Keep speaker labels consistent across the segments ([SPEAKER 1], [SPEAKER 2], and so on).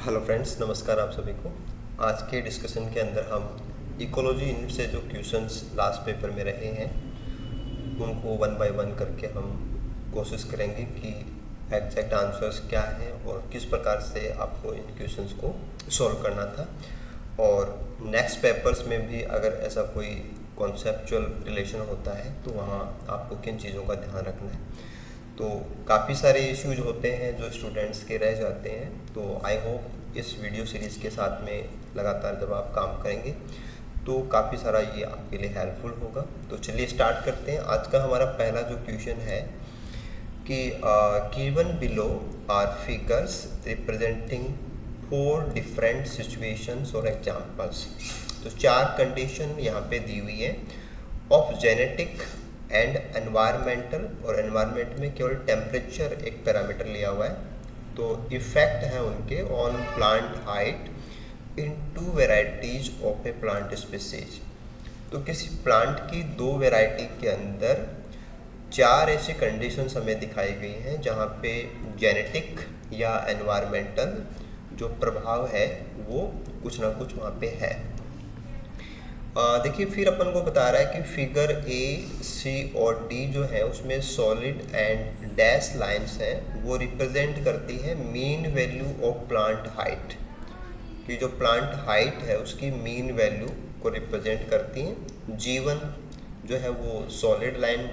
[SPEAKER 1] Hello friends, नमस्कार आप सभी को। आज के डिस्कशन के अंदर हम इकोलॉजी यूनिट से जो क्वेश्चंस लास्ट पेपर में रहे हैं उनको वन बाय वन करके हम कोशिश करेंगे कि एग्जैक्ट आंसर्स क्या हैं और किस प्रकार से आपको इन क्वेश्चंस को सॉल्व करना था। और नेक्स्ट पेपर्स में भी अगर ऐसा कोई कॉन्सेप्चुअल रिलेशन होता है तो वहाँ आपको किन चीज़ों का ध्यान रखना है। तो काफ़ी सारे इश्यूज होते हैं जो स्टूडेंट्स के रह जाते हैं। तो आई होप इस वीडियो सीरीज़ के साथ में लगातार जब आप काम करेंगे तो काफ़ी सारा ये आपके लिए हेल्पफुल होगा। तो चलिए स्टार्ट करते हैं। आज का हमारा पहला जो क्वेश्चन है कि given below are figures representing 4 different situations और एग्जांपल्स। तो 4 कंडीशन यहाँ पे दी हुई है ऑफ जेनेटिक एंड एनवायरमेंटल, और एनवायरनमेंट में केवल टेम्परेचर एक पैरामीटर लिया हुआ है। तो इफेक्ट है उनके on plant height in 2 varieties of A plant species. तो किसी प्लांट की 2 वेराइटी के अंदर 4 ऐसी कंडीशंस हमें दिखाई गई हैं जहाँ पे जेनेटिक या एनवायरमेंटल जो प्रभाव है वो कुछ ना कुछ वहाँ पे है। देखिए फिर अपन को बता रहा है कि फिगर ए, सी और डी जो है उसमें सॉलिड एंड डैश लाइंस हैं, वो रिप्रेजेंट करती है mean value of plant height. कि जो प्लांट हाइट है उसकी मीन वैल्यू को रिप्रेजेंट करती हैं। G1 जो है वो सॉलिड लाइन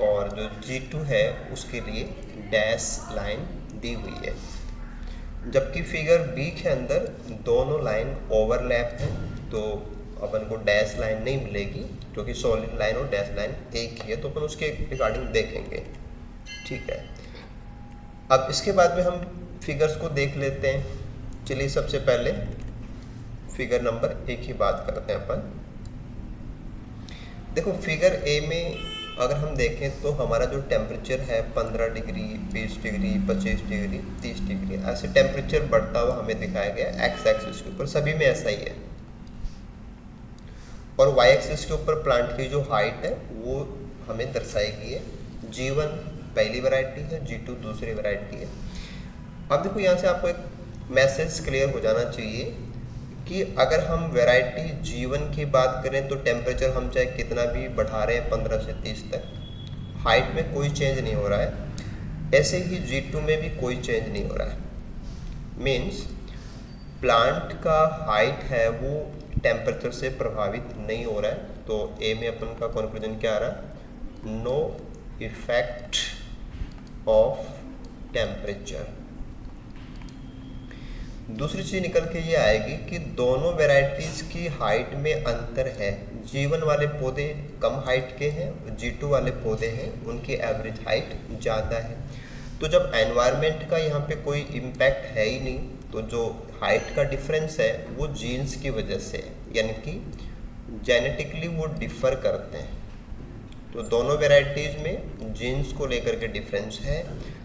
[SPEAKER 1] और जो G2 है उसके लिए डैश लाइन दी हुई है। जबकि फिगर बी के अंदर दोनों लाइन ओवरलैप है तो अपन को डैश लाइन नहीं मिलेगी क्योंकि सॉलिड लाइन और डैश लाइन एक ही है। तो अपन उसके रिगार्डिंग देखेंगे, ठीक है। अब इसके बाद में हम फिगर्स को देख लेते हैं। चलिए सबसे पहले फिगर नंबर 1 की बात करते हैं अपन। देखो फिगर ए में अगर हम देखें तो हमारा जो टेम्परेचर है 15 डिग्री, 20 डिग्री, 25 डिग्री, 30 डिग्री, ऐसे टेम्परेचर बढ़ता हुआ हमें दिखाया गया एक्स एक्सिस के ऊपर। सभी में ऐसा ही है। और वाई एक्सिस के ऊपर प्लांट की जो हाइट है वो हमें दर्शाई गई है। G1 पहली वैरायटी है, G2 दूसरी वैरायटी है। अब देखो यहाँ से आपको एक मैसेज क्लियर हो जाना चाहिए कि अगर हम वैरायटी G1 की बात करें तो टेम्परेचर हम चाहे कितना भी बढ़ा रहे हैं 15 से 30 तक, हाइट में कोई चेंज नहीं हो रहा है। ऐसे ही G2 में भी कोई चेंज नहीं हो रहा है। मीन्स प्लांट का हाइट है वो टेम्परेचर से प्रभावित नहीं हो रहा है। तो ए में अपन का कंक्लूजन क्या आ रहा है? No effect of temperature. दूसरी चीज निकल के ये आएगी कि दोनों वेराइटीज की हाइट में अंतर है। G1 वाले पौधे कम हाइट के हैं, G2 वाले पौधे हैं उनकी एवरेज हाइट ज़्यादा है। तो जब एनवायरनमेंट का यहाँ पे कोई इम्पैक्ट है ही नहीं तो जो हाइट का डिफरेंस है वो जीन्स की वजह से है, यानी कि जेनेटिकली वो डिफ़र करते हैं। तो दोनों वेराइटीज़ में जीन्स को लेकर के डिफरेंस है,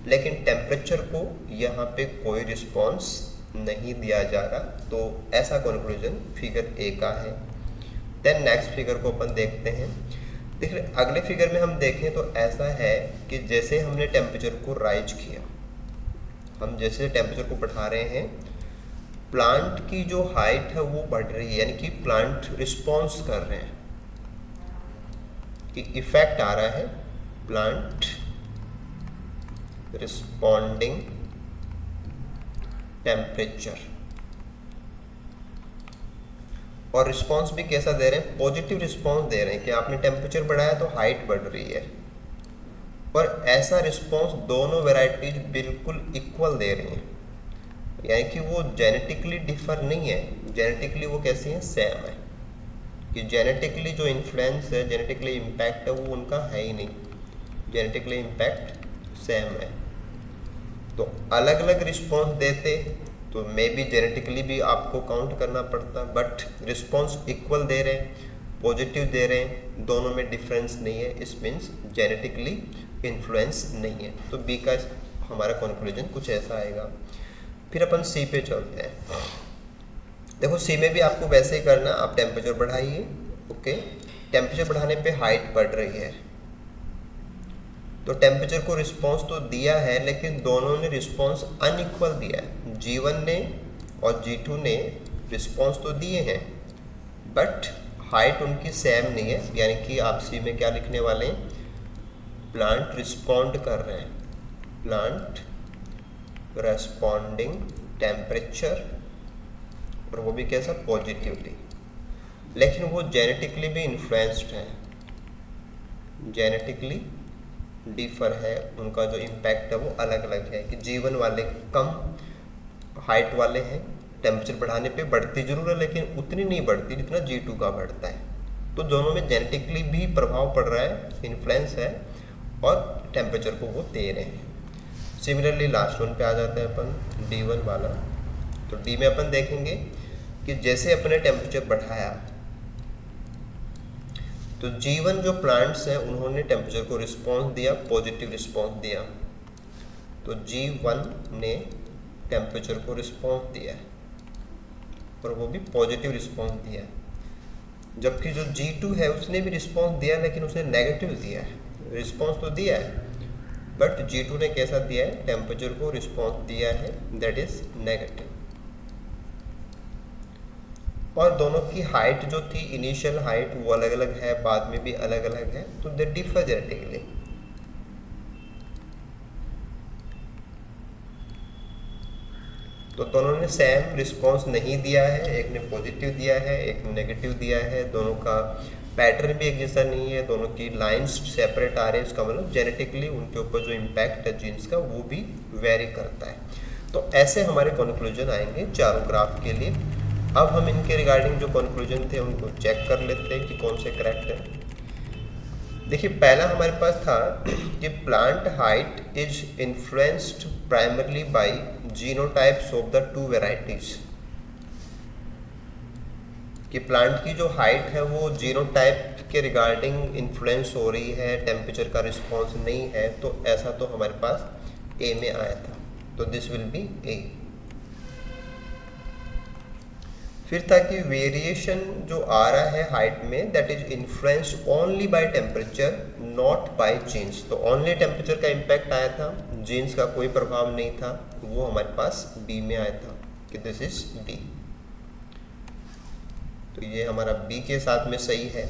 [SPEAKER 1] लेकिन टेम्परेचर को यहाँ पे कोई रिस्पॉन्स नहीं दिया जा रहा। तो ऐसा कंक्लूजन फिगर ए का है। देन नेक्स्ट फिगर को अपन देखते हैं। देखिए अगले फिगर में हम देखें तो ऐसा है कि जैसे हमने टेम्परेचर को राइज किया, हम जैसे टेम्परेचर को बढ़ा रहे हैं प्लांट की जो हाइट है वो बढ़ रही है, यानी कि प्लांट रिस्पॉन्स कर रहे हैं कि इफेक्ट आ रहा है प्लांट रिस्पॉन्डिंग टेम्परेचर। और रिस्पांस भी कैसा दे रहे हैं? पॉजिटिव रिस्पांस दे रहे हैं कि आपने टेम्परेचर बढ़ाया तो हाइट बढ़ रही है। और ऐसा रिस्पांस दोनों वैरायटीज बिल्कुल इक्वल दे रही हैं, यानी कि वो जेनेटिकली डिफर नहीं है। जेनेटिकली वो कैसी हैं? सेम है। कि जेनेटिकली जो इन्फ्लुएंस है, जेनेटिकली इम्पैक्ट है वो उनका है ही नहीं। जेनेटिकली इम्पैक्ट सेम है। तो अलग अलग रिस्पॉन्स देते तो मे बी जेनेटिकली भी आपको काउंट करना पड़ता, बट रिस्पॉन्स इक्वल दे रहे हैं, पॉजिटिव दे रहे हैं, दोनों में डिफरेंस नहीं है। इस मीन्स जेनेटिकली इन्फ्लुएंस नहीं है। तो बी का हमारा कंक्लूजन कुछ ऐसा आएगा। फिर अपन सी पे चलते हैं। देखो सी में भी आपको वैसे ही करना, आप टेम्परेचर बढ़ाइए। ओके, टेम्परेचर बढ़ाने पे हाइट बढ़ रही है तो टेम्परेचर को रिस्पॉन्स तो दिया है, लेकिन दोनों ने रिस्पॉन्स अनइक्वल दिया है। G1 ने और G2 ने रिस्पॉन्स तो दिए हैं, बट हाइट उनकी सेम नहीं है। यानी कि आप सी में क्या लिखने वाले हैं, प्लांट रिस्पॉन्ड कर रहे हैं, प्लांट रेस्पॉन्डिंग टेम्परेचर, और वो भी कैसा, पॉजिटिवली। लेकिन वो जेनेटिकली भी इन्फ्लुएंस्ड है, जेनेटिकली डिफर है, उनका जो इम्पैक्ट है वो अलग अलग है। कि G1 वाले कम हाइट वाले हैं, टेम्परेचर बढ़ाने पे बढ़ती जरूर है, लेकिन उतनी नहीं बढ़ती जितना G2 का बढ़ता है। तो दोनों में जेनेटिकली भी प्रभाव पड़ रहा है, इन्फ्लुएंस है, और टेम्परेचर को वो दे रहे हैं। सिमिलरली लास्ट वन पे आ जाते हैं अपन, D1 वाला। तो D में अपन देखेंगे कि जैसे अपने टेम्परेचर बढ़ाया तो G1 जो प्लांट्स हैं उन्होंने टेम्परेचर को रिस्पॉन्स दिया, पॉजिटिव रिस्पॉन्स दिया। तो G1 ने टेम्परेचर को रिस्पॉन्स दिया है, और वो भी पॉजिटिव रिस्पॉन्स दिया है। जबकि जो G2 है उसने भी रिस्पॉन्स दिया, लेकिन उसने नेगेटिव दिया है। रिस्पॉन्स तो दिया है, बट G2 ने कैसा दिया है, टेम्परेचर को रिस्पॉन्स दिया है, दैट इज नेगेटिव। और दोनों की हाइट जो थी, इनिशियल हाइट, वो अलग अलग है, बाद में भी अलग अलग है, तो दे डिफर जेनेटिकली। तो दोनों ने सेम रिस्पॉन्स नहीं दिया है, एक ने पॉजिटिव दिया है, एक ने नेगेटिव दिया है। दोनों का पैटर्न भी एक जैसा नहीं है, दोनों की लाइंस सेपरेट आ रहे हैं। इसका मतलब जेनेटिकली उनके ऊपर जो इम्पैक्ट है जीन्स का, वो भी वेरी करता है। तो ऐसे हमारे कंक्लूजन आएंगे चारों ग्राफ के लिए। अब हम इनके रिगार्डिंग जो कंक्लूजन थे उनको चेक कर लेते हैं कि कौन से करेक्ट है। देखिए, पहला हमारे पास था कि plant height is influenced primarily bye genotypes of the two varieties. कि प्लांट की जो हाइट है वो जीनोटाइप के रिगार्डिंग इन्फ्लुएंस हो रही है, टेम्परेचर का रिस्पॉन्स नहीं है। तो ऐसा तो हमारे पास ए में आया था, तो दिस विल बी ए। फिर था कि वेरिएशन जो आ रहा है हाइट में, that is influenced only by temperature, not by genes. तो ओनली टेम्परेचर का इम्पैक्ट आया था, जीन्स का कोई प्रभाव नहीं था, वो हमारे पास बी में आया था कि दिस इज डी। तो ये हमारा बी के साथ में सही है।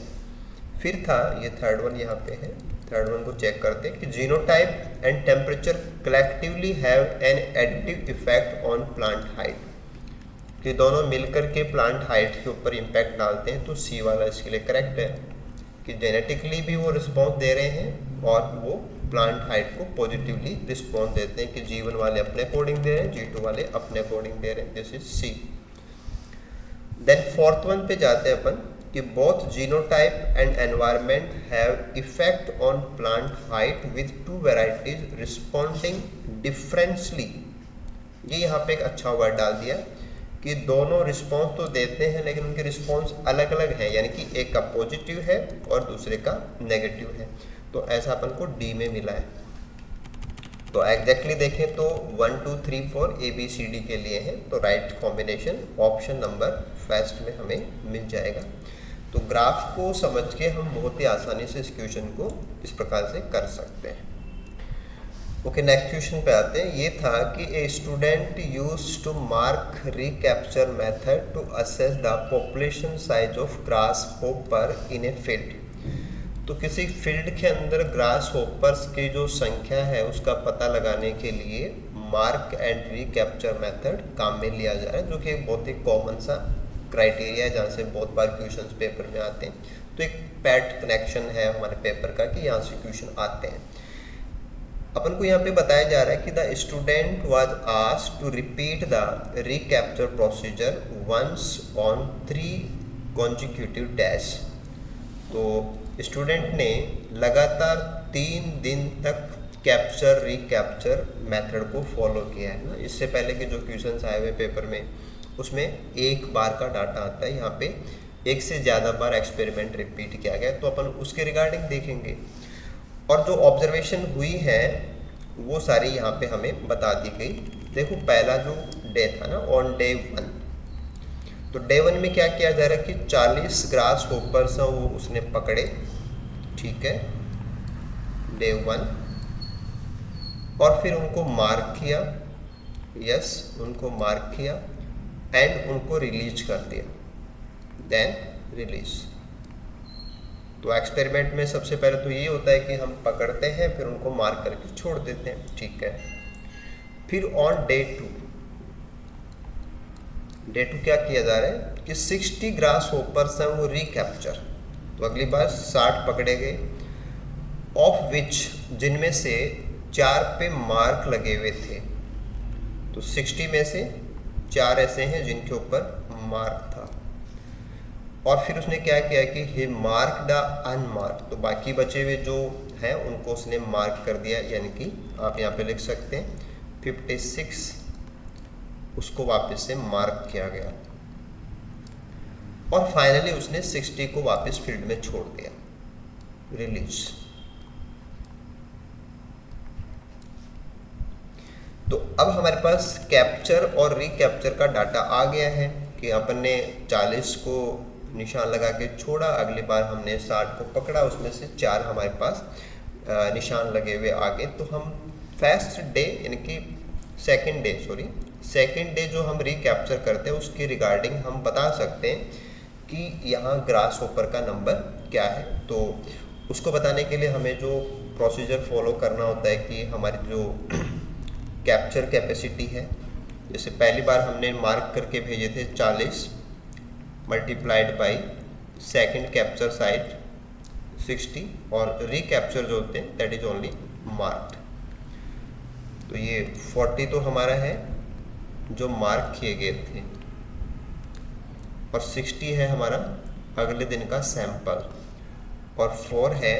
[SPEAKER 1] फिर था ये थर्ड वन, यहाँ पे है, थर्ड वन को चेक करते हैं कि genotype and temperature collectively have an additive effect on plant height. कि दोनों मिलकर के प्लांट हाइट के ऊपर इम्पैक्ट डालते हैं। तो सी वाला इसके लिए करेक्ट है कि जेनेटिकली भी वो रिस्पॉन्स दे रहे हैं, और वो प्लांट हाइट को पॉजिटिवली रिस्पॉन्स देते हैं। कि G1 वाले अपने अकॉर्डिंग दे रहे हैं, G2 वाले अपने अकॉर्डिंग दे रहे हैं, this is C. Then fourth one पे जाते हैं अपन कि both genotype and environment have effect on plant height with two varieties responding differently. ये यहाँ पे एक अच्छा वर्ड डाल दिया कि दोनों रिस्पॉन्स तो देते हैं, लेकिन उनके रिस्पॉन्स अलग अलग हैं। यानी कि एक का पॉजिटिव है और दूसरे का नेगेटिव है। तो ऐसा अपन को डी में मिला है। तो एग्जैक्टली देखें तो 1 2 3 4 ABCD के लिए है, तो right combination option number first में हमें मिल जाएगा। तो ग्राफ को समझ के हम बहुत ही आसानी से इस क्वेश्चन को इस प्रकार से कर सकते हैं। ओके, नेक्स्ट क्वेश्चन पे आते हैं। ये था कि a student used to mark recapture method to assess the population size of grasshopper in a field. तो किसी फील्ड के अंदर ग्रास होपर्स की जो संख्या है उसका पता लगाने के लिए मार्क एंड रिकैप्चर मेथड काम में लिया जा रहा है, जो कि एक बहुत ही कॉमन सा क्राइटेरिया है जहाँ से बहुत बार क्वेश्चंस पेपर में आते हैं। तो एक पैट कनेक्शन है हमारे पेपर का कि यहाँ से क्वेश्चन आते हैं। अपन को यहाँ पे बताया जा रहा है कि the student was asked to repeat the recapture procedure once on 3 consecutive dash. तो स्टूडेंट ने लगातार 3 दिन तक कैप्चर रिकैप्चर मेथड को फॉलो किया है ना। इससे पहले के जो क्वेश्चंस आए हुए पेपर में उसमें एक बार का डाटा आता है, यहाँ पे एक से ज़्यादा बार एक्सपेरिमेंट रिपीट किया गया। तो अपन उसके रिगार्डिंग देखेंगे और जो ऑब्जर्वेशन हुई है वो सारी यहाँ पे हमें बता दी गई। देखो, पहला जो डे था ना, ऑन डे 1, तो डे 1 में क्या किया जा रहा है कि 40 ग्रास होपर्स वो उसने पकड़े, ठीक है, डे 1। और फिर उनको मार्क किया, यस उनको मार्क किया एंड उनको रिलीज कर दिया, देन रिलीज। तो एक्सपेरिमेंट में सबसे पहले तो ये होता है कि हम पकड़ते हैं फिर उनको मार्क करके छोड़ देते हैं, ठीक है। फिर ऑन डे 2 क्या किया जा रहा है कि 60 ग्रास होपर्स हैं वो रिकैप्चर। तो अगली बार 60 पकड़े गए, ऑफ विच जिनमें से 4 पे मार्क लगे हुए थे। तो 60 में से 4 ऐसे हैं जिनके ऊपर मार्क था। और फिर उसने क्या किया कि ही मार्क द अनमार्क, तो बाकी बचे हुए जो हैं उनको उसने मार्क कर दिया, यानी कि आप यहाँ पे लिख सकते हैं 56 उसको वापस से मार्क किया गया। और फाइनली उसने 60 को वापस फील्ड में छोड़ दिया, रिलीज। तो अब हमारे पास कैप्चर और रिकैप्चर का डाटा आ गया है कि अपन ने 40 को निशान लगा के छोड़ा, अगली बार हमने 60 को पकड़ा, उसमें से 4 हमारे पास निशान लगे हुए आ गए। तो हम फर्स्ट डे यानी कि सेकेंड डे जो हम रिकैप्चर करते हैं उसके रिगार्डिंग हम बता सकते हैं कि यहाँ ग्रास होपर का नंबर क्या है। तो उसको बताने के लिए हमें जो प्रोसीजर फॉलो करना होता है कि हमारी जो कैप्चर कैपेसिटी है, जैसे पहली बार हमने मार्क करके भेजे थे 40 multiplied by second capture site 60 और रिकैप्चर जो होते हैं दैट इज ओनली मार्क्ड। तो ये 40 तो हमारा है जो मार्क किए गए थे और 60 है हमारा अगले दिन का सैंपल और 4 है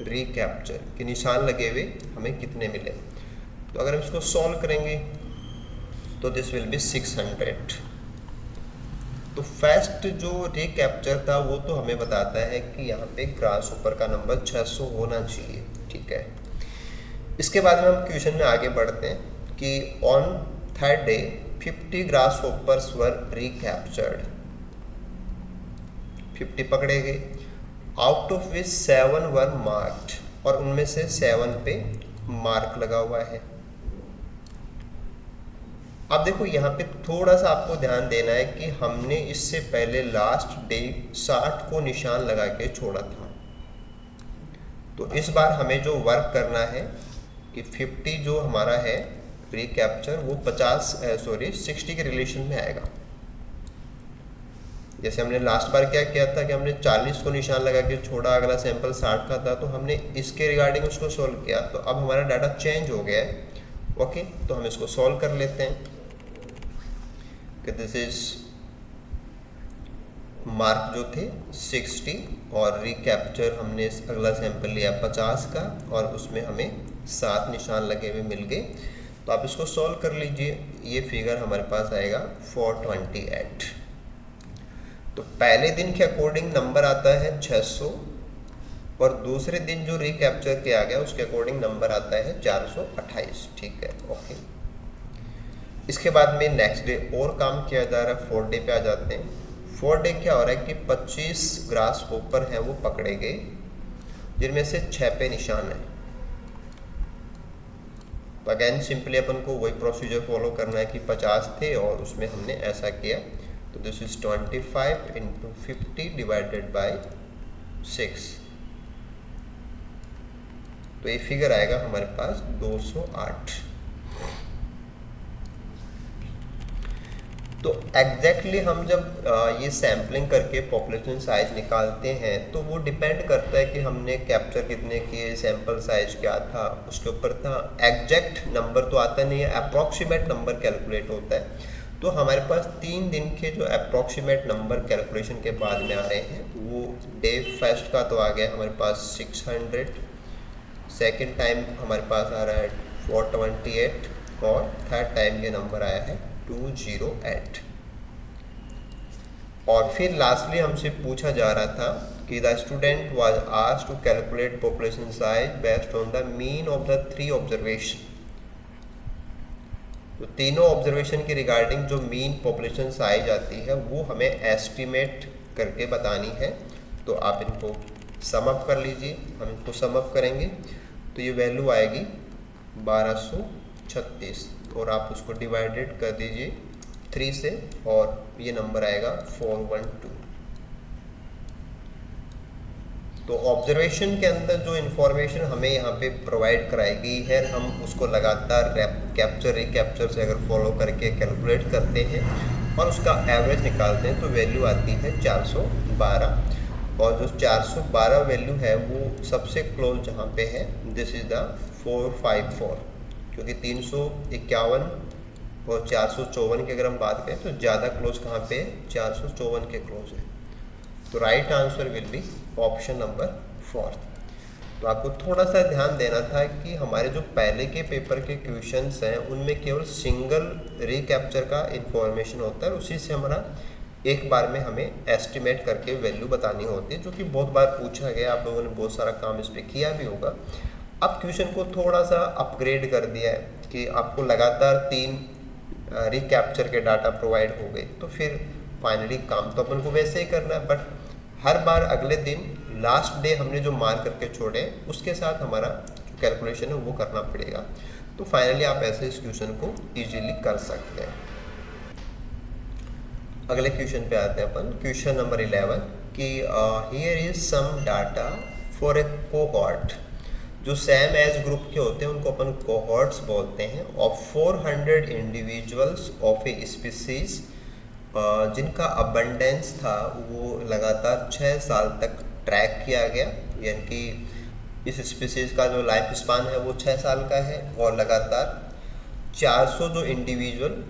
[SPEAKER 1] रिकैप्चर के निशान लगे हुए हमें कितने मिले। तो अगर हम इसको सॉल्व करेंगे तो दिस विल बी 600। तो फर्स्ट जो रिकैप्चर था वो तो हमें बताता है कि यहाँ पे ग्रास होपर का नंबर 600 होना चाहिए, ठीक है। इसके बाद में हम क्वेश्चन में आगे बढ़ते हैं कि on third day 50 grass hoppers were recaptured, 50 पकड़े गए, out of which 7 were marked और उनमें से 7 पे मार्क लगा हुआ है। अब देखो यहाँ पे थोड़ा सा आपको ध्यान देना है कि हमने इससे पहले लास्ट डे 60 को निशान लगा के छोड़ा था। तो इस बार हमें जो वर्क करना है कि 50 जो हमारा है रिकैप्चर वो 60 के रिलेशन में आएगा। जैसे हमने लास्ट बार क्या किया था कि हमने 40 को निशान लगा के छोड़ा, अगला सैंपल 60 का था, तो हमने इसके रिगार्डिंग उसको सॉल्व किया। तो अब हमारा डाटा चेंज हो गया है, ओके। तो हम इसको सॉल्व कर लेते हैं कि दिस इज मार्क जो थे 60 और रिकैप्चर हमने अगला सैंपल लिया 50 का और उसमें हमें 7 निशान लगे हुए मिल गए। तो आप इसको सॉल्व कर लीजिए, ये फिगर हमारे पास आएगा 428। तो पहले दिन के अकॉर्डिंग नंबर आता है 600 और दूसरे दिन जो रिकैप्चर किया गया उसके अकॉर्डिंग नंबर आता है 428, ठीक है, ओके। इसके बाद में नेक्स्ट डे और काम किया जा रहा है, 4th डे पे आ जाते हैं। 4th डे क्या हो रहा है कि 25 ग्रास होपर हैं वो पकड़े गए जिनमें से 6 पे निशान है। तो अगेन सिंपली अपन को वही प्रोसीजर फॉलो करना है कि 50 थे और उसमें हमने ऐसा किया। तो दिस इज 25 × 50 डिवाइडेड बाय 6। तो ये फिगर आएगा हमारे पास 208। तो एग्जैक्टली हम जब ये सैम्पलिंग करके पॉपुलेशन साइज निकालते हैं तो वो डिपेंड करता है कि हमने कैप्चर कितने किए, सैंपल साइज क्या था उसके ऊपर था। एग्जैक्ट नंबर तो आता नहीं है, अप्रॉक्सीमेट नंबर कैलकुलेट होता है। तो हमारे पास 3 दिन के जो अप्रॉक्सीमेट नंबर कैलकुलेशन के बाद में आ रहे हैं वो डे फर्स्ट का तो आ गया हमारे पास 600, सेकेंड टाइम हमारे पास आ रहा है 428 और थर्ड टाइम ये नंबर आया है 208। और फिर लास्टली हमसे पूछा जा रहा था कि the student was asked to calculate population size based on the mean of the 3 observation. तो तीनों ऑब्जर्वेशन के रिगार्डिंग जो मीन पॉपुलेशन साइज आती है वो हमें एस्टिमेट करके बतानी है। तो आप इनको सम अप कर लीजिए, हम इनको सम अप करेंगे तो ये वैल्यू आएगी 1236 और आप उसको डिवाइडेड कर दीजिए 3 से और ये नंबर आएगा 412। तो ऑब्जर्वेशन के अंदर जो इन्फॉर्मेशन हमें यहाँ पे प्रोवाइड कराई गई है हम उसको लगातार कैप्चर रिकैप्चर से अगर फॉलो करके कैलकुलेट करते हैं और उसका एवरेज निकालते हैं तो वैल्यू आती है 412 और जो 412 वैल्यू है वो सबसे क्लोज जहाँ पे है दिस इज़ द 454 क्योंकि 351 और 454 की अगर हम बात करें तो ज़्यादा क्लोज कहाँ पे है 454 के क्लोज है। तो right answer will be option number 4। तो आपको थोड़ा सा ध्यान देना था कि हमारे जो पहले के पेपर के क्वेश्चंस हैं उनमें केवल सिंगल रिकैप्चर का इंफॉर्मेशन होता है, उसी से हमारा एक बार में हमें एस्टिमेट करके वैल्यू बतानी होती है, जो कि बहुत बार पूछा गया, आप लोगों ने बहुत सारा काम इस पर किया भी होगा। अब क्वेश्चन को थोड़ा सा अपग्रेड कर दिया है कि आपको लगातार 3 रिकैप्चर के डाटा प्रोवाइड हो गए, तो फिर फाइनली काम तो अपन को वैसे ही करना है, बट हर बार अगले दिन लास्ट डे हमने जो मार्क करके छोड़े उसके साथ हमारा जो कैलकुलेशन है वो करना पड़ेगा। तो फाइनली आप ऐसे इस क्वेश्चन को इजीली कर सकते हैं। अगले क्वेश्चन पे आते हैं अपन, क्वेश्चन नंबर 11 कि here is some data for a cohort. जो सेम एज ग्रुप के होते हैं उनको अपन कोहॉर्ट्स बोलते हैं, of 400 individuals of a species जिनका अबंडेंस था वो लगातार 6 साल तक ट्रैक किया गया, यानी कि इस स्पीसीज का जो लाइफ स्पान है वो 6 साल का है और लगातार 400 जो इंडिविजुअल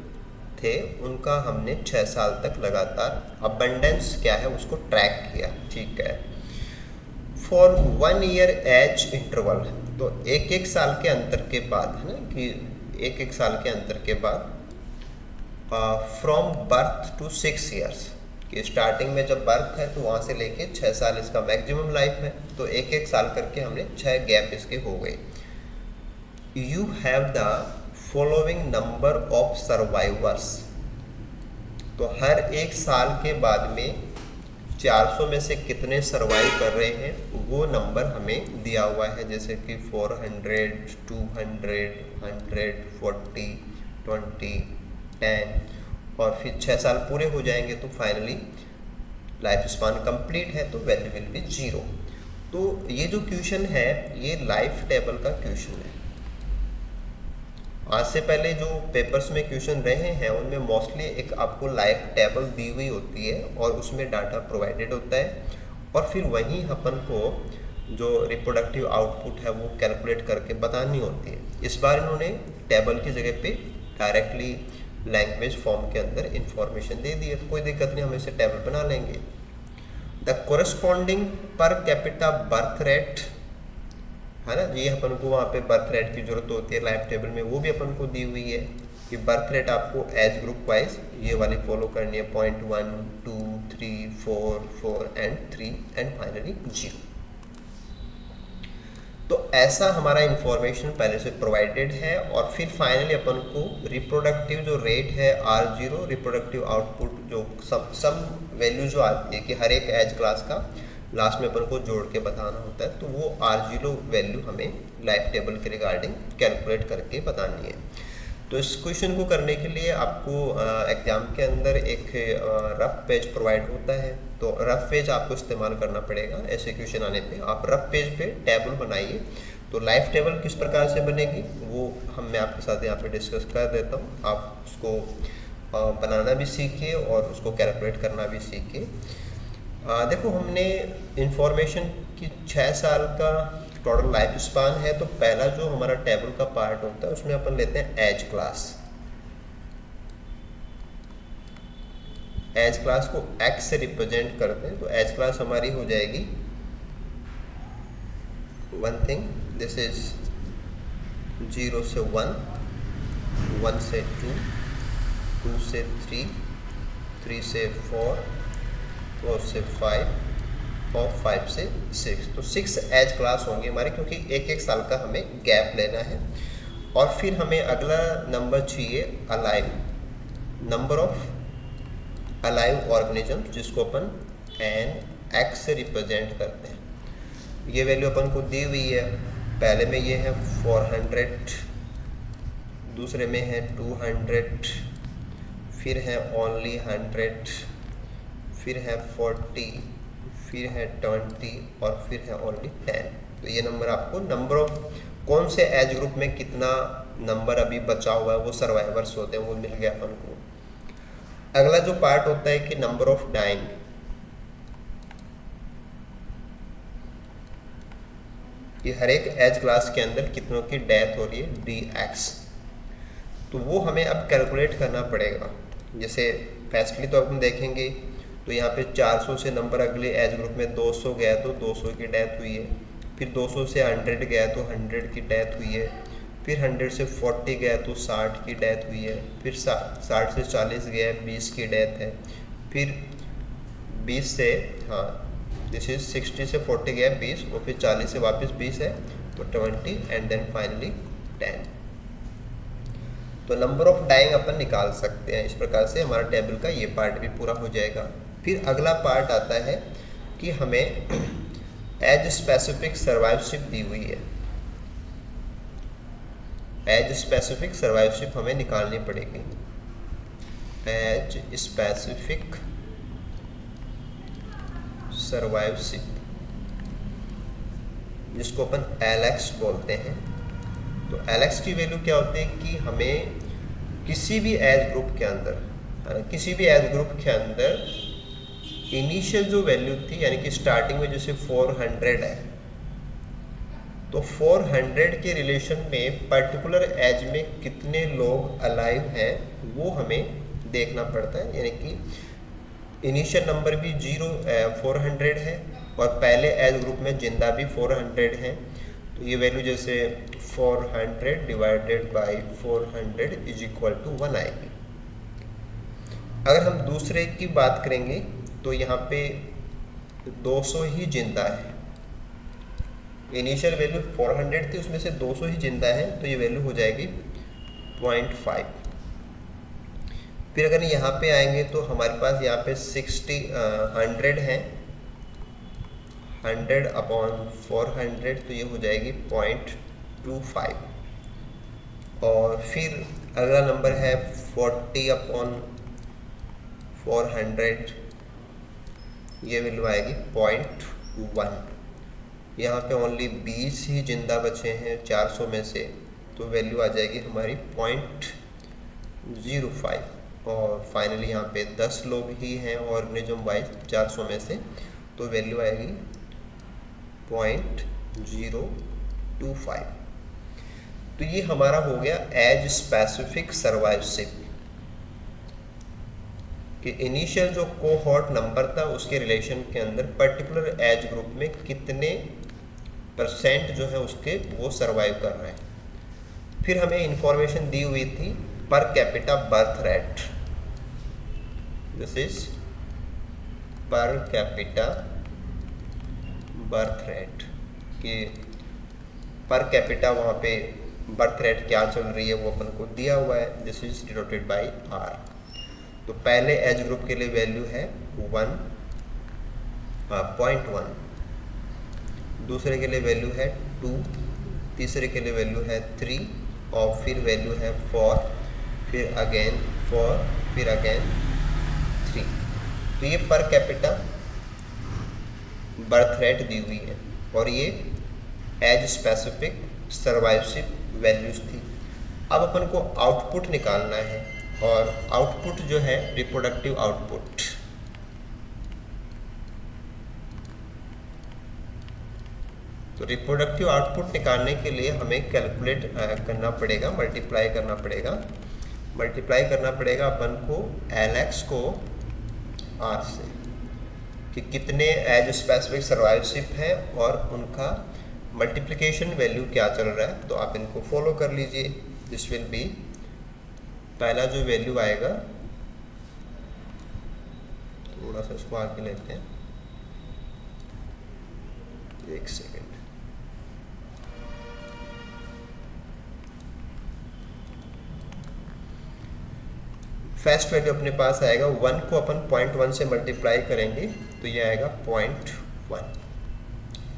[SPEAKER 1] थे उनका हमने 6 साल तक लगातार अबंडेंस क्या है उसको ट्रैक किया, ठीक है। फॉर 1 ईयर एज इंटरवल, तो एक साल के अंतर के बाद है ना, कि एक साल के अंतर के बाद फ्रॉम बर्थ टू 6 ईयर्स, कि स्टार्टिंग में जब बर्थ है तो वहाँ से लेके 6 साल इसका मैक्सिमम लाइफ है, तो एक साल करके हमने 6 गैप इसके हो गए। You have the following number of survivors, तो हर एक साल के बाद में 400 में से कितने सर्वाइव कर रहे हैं वो नंबर हमें दिया हुआ है, जैसे कि 400, 200, 100, 40, 20, 10 और फिर 6 साल पूरे हो जाएंगे तो फाइनली लाइफ स्पान कंप्लीट है तो वैल्यू विल बी 0। तो ये जो क्वेश्चन है ये लाइफ टेबल का क्वेश्चन है। आज से पहले जो पेपर्स में क्वेश्चन रहे हैं उनमें मोस्टली एक आपको लाइफ टेबल दी हुई होती है और उसमें डाटा प्रोवाइडेड होता है और फिर वहीं अपन को जो रिप्रोडक्टिव आउटपुट है वो कैलकुलेट करके बतानी होती है। इस बार इन्होंने टेबल की जगह पे डायरेक्टली लैंग्वेज फॉर्म के अंदर इंफॉर्मेशन दे दी है, तो कोई दिक्कत नहीं, हम इसे टेबल बना लेंगे। The corresponding per capita birth rate है ना, ये अपन को वहाँ पे बर्थ रेट की जरूरत होती है लाइफ टेबल में, वो भी अपन को दी हुई है कि बर्थ रेट आपको एज ग्रुप वाइज ये वाली फॉलो करनी है, 0.1, 2, 3, 4 एंड 3 एंड फाइनली 0। तो ऐसा हमारा इंफॉर्मेशन पहले से प्रोवाइडेड है और फिर फाइनली अपन को रिप्रोडक्टिव जो रेट है R0, रिप्रोडक्टिव आउटपुट जो सम वैल्यू जो आती है कि हर एक एज क्लास का लास्ट में अपन को जोड़ के बताना होता है, तो वो R0 वैल्यू हमें लाइफ टेबल के रिगार्डिंग कैलकुलेट करके बतानी है। तो इस क्वेश्चन को करने के लिए आपको एग्जाम के अंदर एक रफ पेज प्रोवाइड होता है, तो रफ पेज आपको इस्तेमाल करना पड़ेगा। ऐसे क्वेश्चन आने पे आप रफ पेज पे टेबल बनाइए। तो लाइफ टेबल किस प्रकार से बनेगी वो मैं आपके साथ यहाँ पे डिस्कस कर देता हूँ, आप उसको बनाना भी सीखिए और उसको कैलकुलेट करना भी सीखिए। देखो हमने इंफॉर्मेशन की 6 साल का टोटल लाइफ स्पान है, तो पहला जो हमारा टेबल का पार्ट होता है उसमें अपन लेते हैं एज क्लास। एज क्लास को x से रिप्रेजेंट करते हैं, तो एज क्लास हमारी हो जाएगी वन थिंग, दिस इज 0 से 1, 1 से 2, 2 से 3, 3 से 4, 4 से 5 और 5 से 6। तो 6 एज क्लास होंगे हमारे, क्योंकि एक साल का हमें गैप लेना है। और फिर हमें अगला नंबर चाहिए alive, number of alive organism, जिसको अपन NX से रिप्रेजेंट करते हैं। ये वैल्यू अपन को दी हुई है, पहले में ये है 400 दूसरे में है 200, फिर है ओनली 100, फिर है 40, फिर है 20 और फिर है ओनली 10। तो ये नंबर आपको नंबर ऑफ कौन से एज ग्रुप में कितना नंबर अभी बचा हुआ है वो सर्वाइवर्स होते हैं वो मिल गया अपन को। अगला जो पार्ट होता है कि नंबर ऑफ डाइंग, कि हर एक एज क्लास के अंदर कितनों की डेथ हो रही है dx, तो वो हमें अब कैलकुलेट करना पड़ेगा। जैसे फर्स्टली तो अपन देखेंगे तो यहाँ पे 400 से नंबर अगले एज ग्रुप में 200 गया तो 200 की डेथ हुई है, फिर 200 से 100 गया तो 100 की डेथ हुई है, फिर 100 से 40 गया तो 60 की डेथ हुई है, फिर 60 से 40 गया 20 की डेथ है, फिर 20 से दिस इज 60 से 40 गया 20 और फिर 40 से वापस 20 है तो 20 एंड देन फाइनली 10। तो नंबर ऑफ डाइंग अपन निकाल सकते हैं। इस प्रकार से हमारा टेबल का ये पार्ट भी पूरा हो जाएगा। फिर अगला पार्ट आता है कि हमें एज स्पेसिफिक सर्वाइवशिप दी हुई है। एज स्पेसिफिक सर्वाइवशिप हमें निकालनी पड़ेगी। एज स्पेसिफिक सर्वाइवशिप जिसको अपन LX बोलते हैं। तो LX की वैल्यू क्या होती है कि हमें किसी भी एज ग्रुप के अंदर, है ना, किसी भी एज ग्रुप के अंदर इनिशियल जो वैल्यू थी, यानी कि स्टार्टिंग में जैसे 400 है तो 400 के रिलेशन में पर्टिकुलर एज में कितने लोग अलाइव हैं वो हमें देखना पड़ता है। यानी कि इनिशियल नंबर भी 400 है और पहले एज ग्रुप में जिंदा भी 400 है, तो ये वैल्यू जैसे 400 divided by 400 is equal to 1 आएगी। अगर हम दूसरे की बात करेंगे तो यहाँ पे 200 ही जिंदा है। इनिशियल वैल्यू 400 थी, उसमें से 200 ही जिंदा है, तो ये वैल्यू हो जाएगी 0.5। फिर अगर यहाँ पे आएंगे तो हमारे पास यहाँ पे 100 है, 100 अपॉन 400 तो ये हो जाएगी 0.25। और फिर अगला नंबर है 40 अपॉन 400, ये वैल्यू आएगी 0.1। यहाँ पे ओनली 20 ही जिंदा बचे हैं 400 में से, तो वैल्यू आ जाएगी हमारी 0.05। और फाइनली यहाँ पे 10 लोग ही हैं ऑर्गेनिज्म वाइज 400 में से, तो वैल्यू आएगी 0.025। तो ये हमारा हो गया एज स्पेसिफिक सर्वाइवशिप कि इनिशियल जो कोहॉर्ट नंबर था उसके रिलेशन के अंदर पर्टिकुलर एज ग्रुप में कितने % जो है उसके वो सर्वाइव कर रहे हैं। फिर हमें इंफॉर्मेशन दी हुई थी per capita birth rate, this is per capita birth rate, कि पर कैपिटा वहाँ पे बर्थ रेट क्या चल रही है वो अपन को दिया हुआ है, this is denoted by R। तो पहले एज ग्रुप के लिए वैल्यू है 0.1, दूसरे के लिए वैल्यू है 2, तीसरे के लिए वैल्यू है 3 और फिर वैल्यू है 4, फिर अगेन 4, फिर अगेन 3। तो ये पर कैपिटा बर्थ रेट दी हुई है और ये एज स्पेसिफिक सर्वाइवशिप वैल्यूज थी। अब अपन को आउटपुट निकालना है और आउटपुट जो है रिप्रोडक्टिव आउटपुट। तो रिप्रोडक्टिव आउटपुट निकालने के लिए हमें कैलकुलेट करना पड़ेगा, मल्टीप्लाई करना पड़ेगा। मल्टीप्लाई करना पड़ेगा अपन को LX को R से कि कितने एज स्पेसिफिक सर्वाइवशिप है और उनका मल्टीप्लिकेशन वैल्यू क्या चल रहा है। तो आप इनको फॉलो कर लीजिए। दिस विल बी, पहला जो वैल्यू आएगा, थोड़ा सा इसको आगे लेते हैं, एक सेकेंड। फर्स्ट वैल्यू अपने पास आएगा 1 को अपन 0.1 से मल्टीप्लाई करेंगे तो ये आएगा 0.1।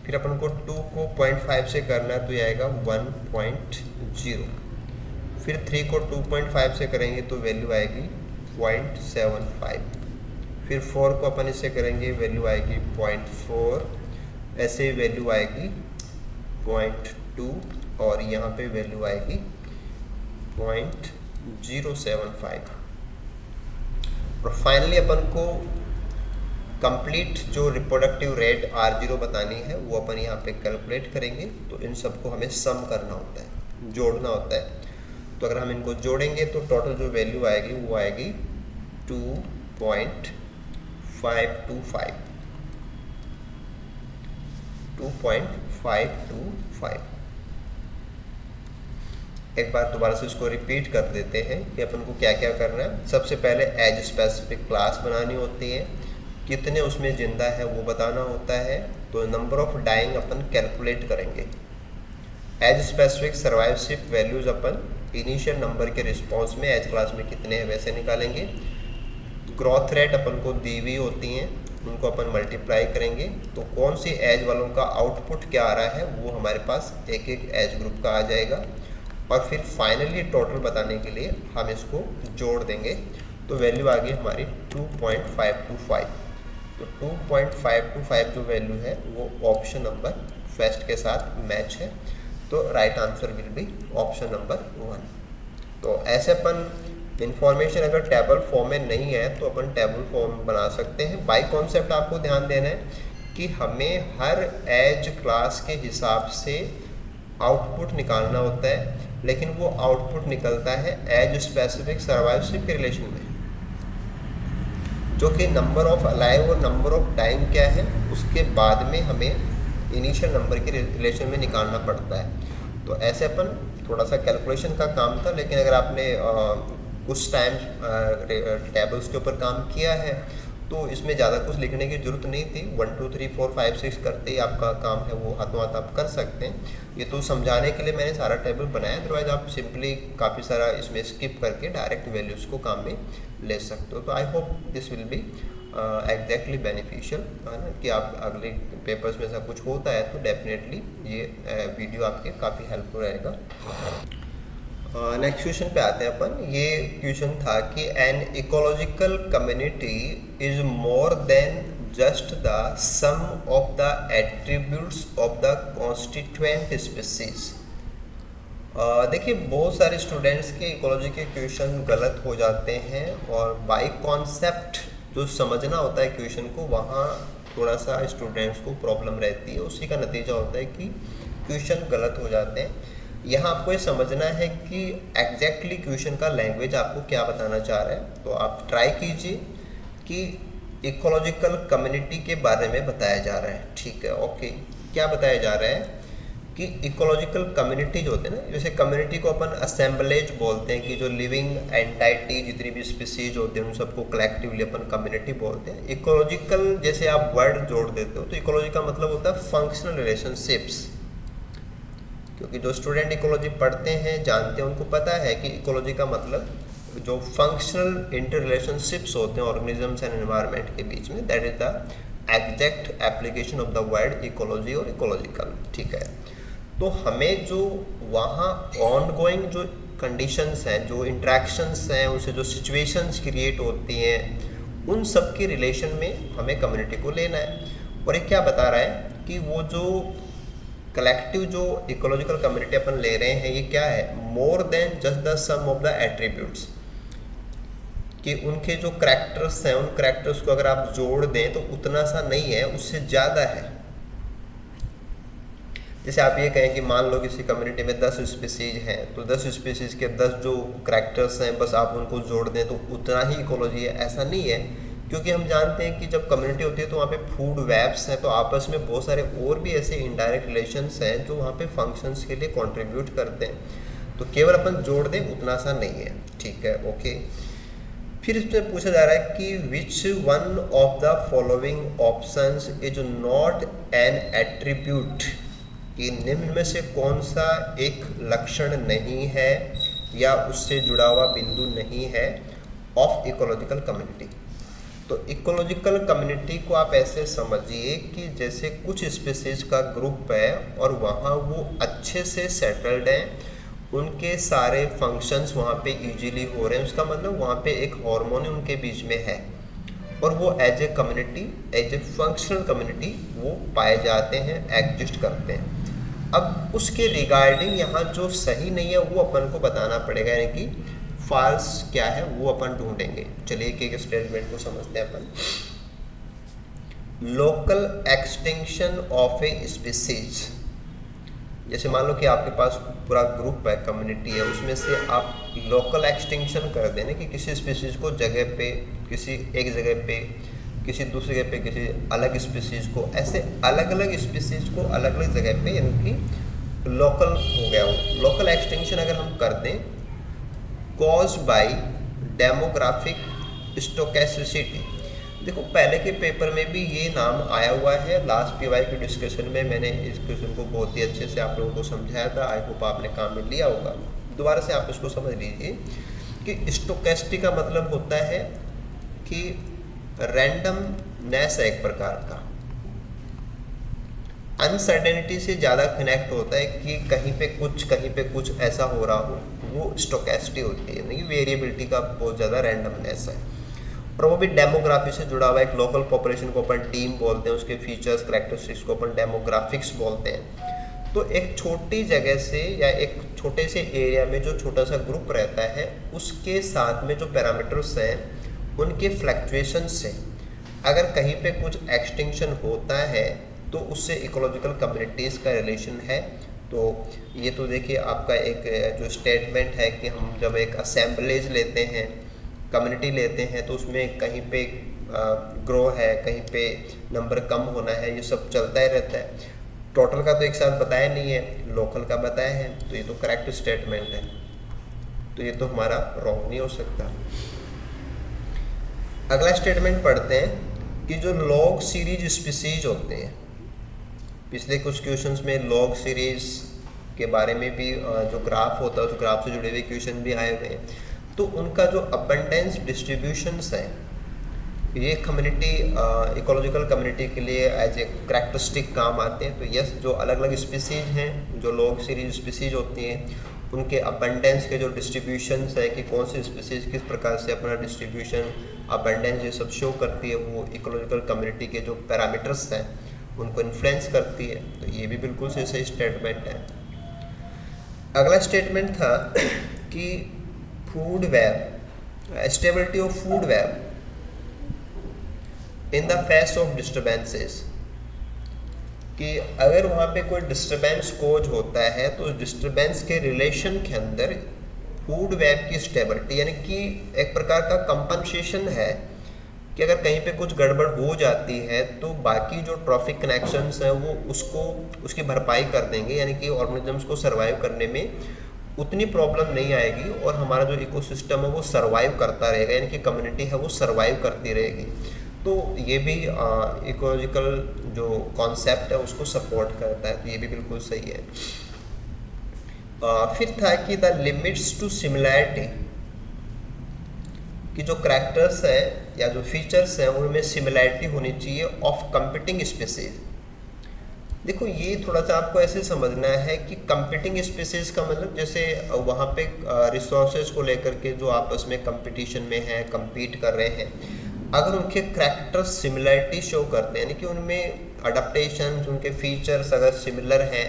[SPEAKER 1] फिर अपन को 2 को 0.5 से करना है तो ये आएगा 1.0। फिर 3 को 2.5 से करेंगे तो वैल्यू आएगी 0.75, फिर 4 को अपन इससे करेंगे वैल्यू आएगी 0.4, ऐसे वैल्यू आएगी 0.2 और यहाँ पे वैल्यू आएगी 0.075। और फाइनली अपन को कंप्लीट जो रिप्रोडक्टिव रेट R0 बतानी है वो अपन यहाँ पे कैलकुलेट करेंगे। तो इन सबको हमें सम करना होता है, जोड़ना होता है। तो अगर हम इनको जोड़ेंगे तो टोटल जो वैल्यू आएगी वो आएगी 2.525। एक बार दोबारा से इसको रिपीट कर देते हैं कि अपन को क्या क्या करना है। सबसे पहले एज स्पेसिफिक क्लास बनानी होती है, कितने उसमें जिंदा है वो बताना होता है। तो नंबर ऑफ डाइंग अपन कैलकुलेट करेंगे। एज स्पेसिफिक सर्वाइवशिप वैल्यूज अपन इनिशियल नंबर के रिस्पॉन्स में एज क्लास में कितने हैं वैसे निकालेंगे। ग्रोथ रेट अपन को दी हुई होती हैं, उनको अपन मल्टीप्लाई करेंगे। तो कौन सी एज वालों का आउटपुट क्या आ रहा है वो हमारे पास एक एक एज ग्रुप का आ जाएगा। और फिर फाइनली टोटल बताने के लिए हम इसको जोड़ देंगे। तो वैल्यू आ गई हमारी 2.525। तो 2.525 जो वैल्यू है वो ऑप्शन नंबर फर्स्ट के साथ मैच है। तो right answer will be option number 1। तो ऐसे अपन इंफॉर्मेशन अगर टेबल फॉर्म में नहीं है तो अपन टेबल फॉर्म बना सकते हैं। बाय कॉन्सेप्ट आपको ध्यान देना है कि हमें हर एज क्लास के हिसाब से आउटपुट निकालना होता है, लेकिन वो आउटपुट निकलता है एज स्पेसिफिक सर्वाइवशिप के रिलेशन में, जो कि नंबर ऑफ अलाइव और नंबर ऑफ टाइम क्या है उसके बाद में हमें इनिशियल नंबर के रिलेशन में निकालना पड़ता है। तो ऐसे अपन थोड़ा सा कैलकुलेशन का काम था, लेकिन अगर आपने कुछ टाइम टेबल्स के ऊपर काम किया है तो इसमें ज़्यादा कुछ लिखने की ज़रूरत नहीं थी। 1 2 3 4 5 6 करते ही आपका काम है वो हाथों हाथ आप कर सकते हैं। ये तो समझाने के लिए मैंने सारा टेबल बनाया, अदरवाइज आप सिंपली काफ़ी सारा इसमें स्किप करके डायरेक्ट वैल्यूज़ को काम में ले सकते हो। तो I hope this will be exactly beneficial, है ना, कि आप अगले पेपर्स में ऐसा कुछ होता है तो डेफिनेटली ये वीडियो आपके काफ़ी हेल्पफुल रहेगा। नेक्स्ट क्वेश्चन पे आते हैं अपन। ये क्वेश्चन था कि an ecological community is more than just the sum of the attributes of the constituent species. देखिए बहुत सारे स्टूडेंट्स के इकोलॉजी के क्वेश्चन गलत हो जाते हैं और बाय कॉन्सेप्ट जो समझना होता है क्वेश्चन को वहाँ थोड़ा सा स्टूडेंट्स को प्रॉब्लम रहती है। उसी का नतीजा होता है कि क्वेश्चन गलत हो जाते हैं। यहाँ आपको ये समझना है कि एग्जैक्टली क्वेश्चन का लैंग्वेज आपको क्या बताना चाह रहा है। तो आप ट्राई कीजिए कि इकोलॉजिकल कम्युनिटी के बारे में बताया जा रहा है, ठीक है, ओके। क्या बताया जा रहा है कि इकोलॉजिकल कम्युनिटी जो होते हैं ना, जैसे कम्युनिटी को अपन असेंबलेज बोलते हैं कि जो लिविंग एंटाइटी जितनी भी स्पीसीज होते हैं उन सबको कलेक्टिवली अपन कम्युनिटी बोलते हैं। इकोलॉजिकल जैसे आप वर्ड जोड़ देते हो तो इकोलॉजी का मतलब होता है फंक्शनल रिलेशनशिप्स, क्योंकि जो स्टूडेंट इकोलॉजी पढ़ते हैं जानते हैं उनको पता है कि इकोलॉजी का मतलब जो फंक्शनल इंटर रिलेशनशिप्स होते हैं ऑर्गेनिजम्स एंड एनवायरनमेंट के बीच में, that is the exact application of the word ecology और इकोलॉजिकल, ठीक है। तो हमें जो वहाँ ऑन गोइंग जो कंडीशंस हैं, जो इंट्रैक्शंस हैं, उनसे जो सिचुएशंस क्रिएट होती हैं, उन सब के रिलेशन में हमें कम्युनिटी को लेना है। और ये क्या बता रहा है कि वो जो कलेक्टिव जो इकोलॉजिकल कम्युनिटी अपन ले रहे हैं ये क्या है, more than just the sum of the attributes, कि उनके जो करैक्टर्स हैं उन करैक्टर्स को अगर आप जोड़ दें तो उतना सा नहीं है, उससे ज़्यादा है। जैसे आप ये कहें कि मान लो किसी कम्युनिटी में 10 स्पीसीज हैं तो 10 स्पीसीज के 10 जो करैक्टर्स हैं बस आप उनको जोड़ दें तो उतना ही इकोलॉजी है, ऐसा नहीं है। क्योंकि हम जानते हैं कि जब कम्युनिटी होती है तो वहाँ पे फूड वेब्स हैं, तो आपस में बहुत सारे और भी ऐसे इनडायरेक्ट रिलेशंस हैं जो वहाँ पे फंक्शंस के लिए कंट्रीब्यूट करते हैं। तो केवल अपन जोड़ दें उतना सा नहीं है, ठीक है, ओके। फिर इसमें पूछा जा रहा है कि which one of the following options is not an attribute, कि निम्न में से कौन सा एक लक्षण नहीं है या उससे जुड़ा हुआ बिंदु नहीं है ऑफ इकोलॉजिकल कम्युनिटी। तो इकोलॉजिकल कम्युनिटी को आप ऐसे समझिए कि जैसे कुछ स्पीसीज का ग्रुप है और वहाँ वो अच्छे से सेटल्ड हैं उनके सारे फंक्शंस वहाँ पे इजीली हो रहे हैं, उसका मतलब वहाँ पे एक हार्मोनी उनके बीच में है और वो as a community, as a functional community वो पाए जाते हैं, एग्जिस्ट करते हैं। अब उसके रिगार्डिंग यहाँ जो सही नहीं है वो अपन को बताना पड़ेगा, यानी कि फॉल्स क्या है वो अपन ढूंढेंगे। चलिए एक स्टेटमेंट को समझते हैं अपन। Local extinction of a species, जैसे मान लो कि आपके पास पूरा ग्रुप है, कम्युनिटी है, उसमें से आप लोकल एक्सटिंक्शन कर देना कि किसी स्पीसीज को जगह पे, किसी एक जगह पे, किसी दूसरी जगह पे, किसी अलग स्पीसीज को, ऐसे अलग अलग स्पीसीज को अलग अलग जगह पे, यानी कि लोकल हो गया वो। लोकल एक्सटिंक्शन अगर हम कर दें कॉज बाई डेमोग्राफिक स्टोकेस्टिसिटी, देखो पहले के पेपर में भी ये नाम आया हुआ है, लास्ट पीवाई के डिस्कशन में मैंने इस क्वेश्चन को बहुत ही अच्छे से आप लोगों को समझाया था, आई होप आपने काम में लिया होगा। दोबारा से आप इसको समझ लीजिए कि स्टोकेस्टिक का मतलब होता है कि रैंडमनेस है एक प्रकार का, अनसर्टेनिटी से ज़्यादा कनेक्ट होता है कि कहीं पे कुछ ऐसा हो रहा हो, वो स्टोकेस्टिक होती है, यानी वेरिएबिलिटी का बहुत ज़्यादा रैंडमनेस है। और वो भी डेमोग्राफी से जुड़ा हुआ है। एक लोकल पॉपुलेशन को अपन टीम बोलते हैं, उसके फीचर्स करैक्टरिस्टिक्स को अपन डेमोग्राफिक्स बोलते हैं। तो एक छोटी जगह से या एक छोटे से एरिया में जो छोटा सा ग्रुप रहता है, उसके साथ में जो पैरामीटर्स हैं उनके फ्लक्चुएशन से अगर कहीं पे कुछ एक्सटिंक्शन होता है तो उससे इकोलॉजिकल कम्युनिटीज़ का रिलेशन है। तो ये तो देखिए आपका एक जो स्टेटमेंट है कि हम जब एक असेंबलेज लेते हैं, कम्युनिटी लेते हैं, तो उसमें कहीं पे ग्रो है, कहीं पे नंबर कम होना है, ये सब चलता ही रहता है। टोटल का तो एक साथ बताया नहीं है, लोकल का बताया है, तो ये तो करेक्ट स्टेटमेंट है, तो ये तो हमारा रॉन्ग नहीं हो सकता। अगला स्टेटमेंट पढ़ते हैं कि जो लॉग सीरीज स्पीसीज होते हैं, पिछले कुछ क्वेश्चंस में लॉग सीरीज के बारे में भी जो ग्राफ होता है उस ग्राफ से जुड़े हुए क्वेश्चन भी आए हुए हैं। तो उनका जो अबंडेंस डिस्ट्रीब्यूशंस है, ये कम्युनिटी इकोलॉजिकल कम्युनिटी के लिए एज ए करैक्टरिस्टिक काम आते हैं। तो यस, जो अलग अलग स्पीसीज हैं, जो लॉग सीरीज स्पीसीज होती हैं, उनके अबंडेंस के जो डिस्ट्रीब्यूशंस है कि कौन सी स्पीसीज किस प्रकार से अपना डिस्ट्रीब्यूशन, अबंडेंस ये सब शो करती है, वो इकोलॉजिकल कम्युनिटी के जो पैरामीटर्स हैं उनको इन्फ्लुएंस करती है। तो ये भी बिल्कुल सही स्टेटमेंट है। अगला स्टेटमेंट था कि food web, stability of food web in the face of disturbances, कि अगर वहाँ पे कोई डिस्टर्बेंस कोज होता है तो उस डिस्टर्बेंस के रिलेशन के अंदर फूड वेब की स्टेबिलिटी, यानी कि एक प्रकार का कंपनसेशन है कि अगर कहीं पे कुछ गड़बड़ हो जाती है तो बाकी जो ट्रॉफिक कनेक्शंस हैं वो उसकी भरपाई कर देंगे, यानी कि ऑर्गेनिजम्स को सर्वाइव करने में उतनी प्रॉब्लम नहीं आएगी और हमारा जो इकोसिस्टम है वो सर्वाइव करता रहेगा, यानी कि कम्युनिटी है वो सर्वाइव करती रहेगी। तो ये भी इकोलॉजिकल जो कॉन्सेप्ट है उसको सपोर्ट करता है, तो ये भी बिल्कुल सही है। फिर था कि द लिमिट्स टू सिमिलैरिटी, कि जो करैक्टर्स है या जो फीचर्स हैं उनमें सिमिलैरिटी होनी चाहिए ऑफ कंपीटिंग स्पीसीज। देखो ये थोड़ा सा आपको ऐसे समझना है कि कंपीटिंग स्पीसीज का मतलब जैसे वहाँ पे रिसोर्सेज को लेकर के जो आपस में कंपटीशन में है, compete कर रहे हैं, अगर उनके करैक्टर्स सिमिलैरिटी शो करते हैं, यानी कि उनमें अडेप्टेशन, उनके फीचर्स अगर सिमिलर हैं,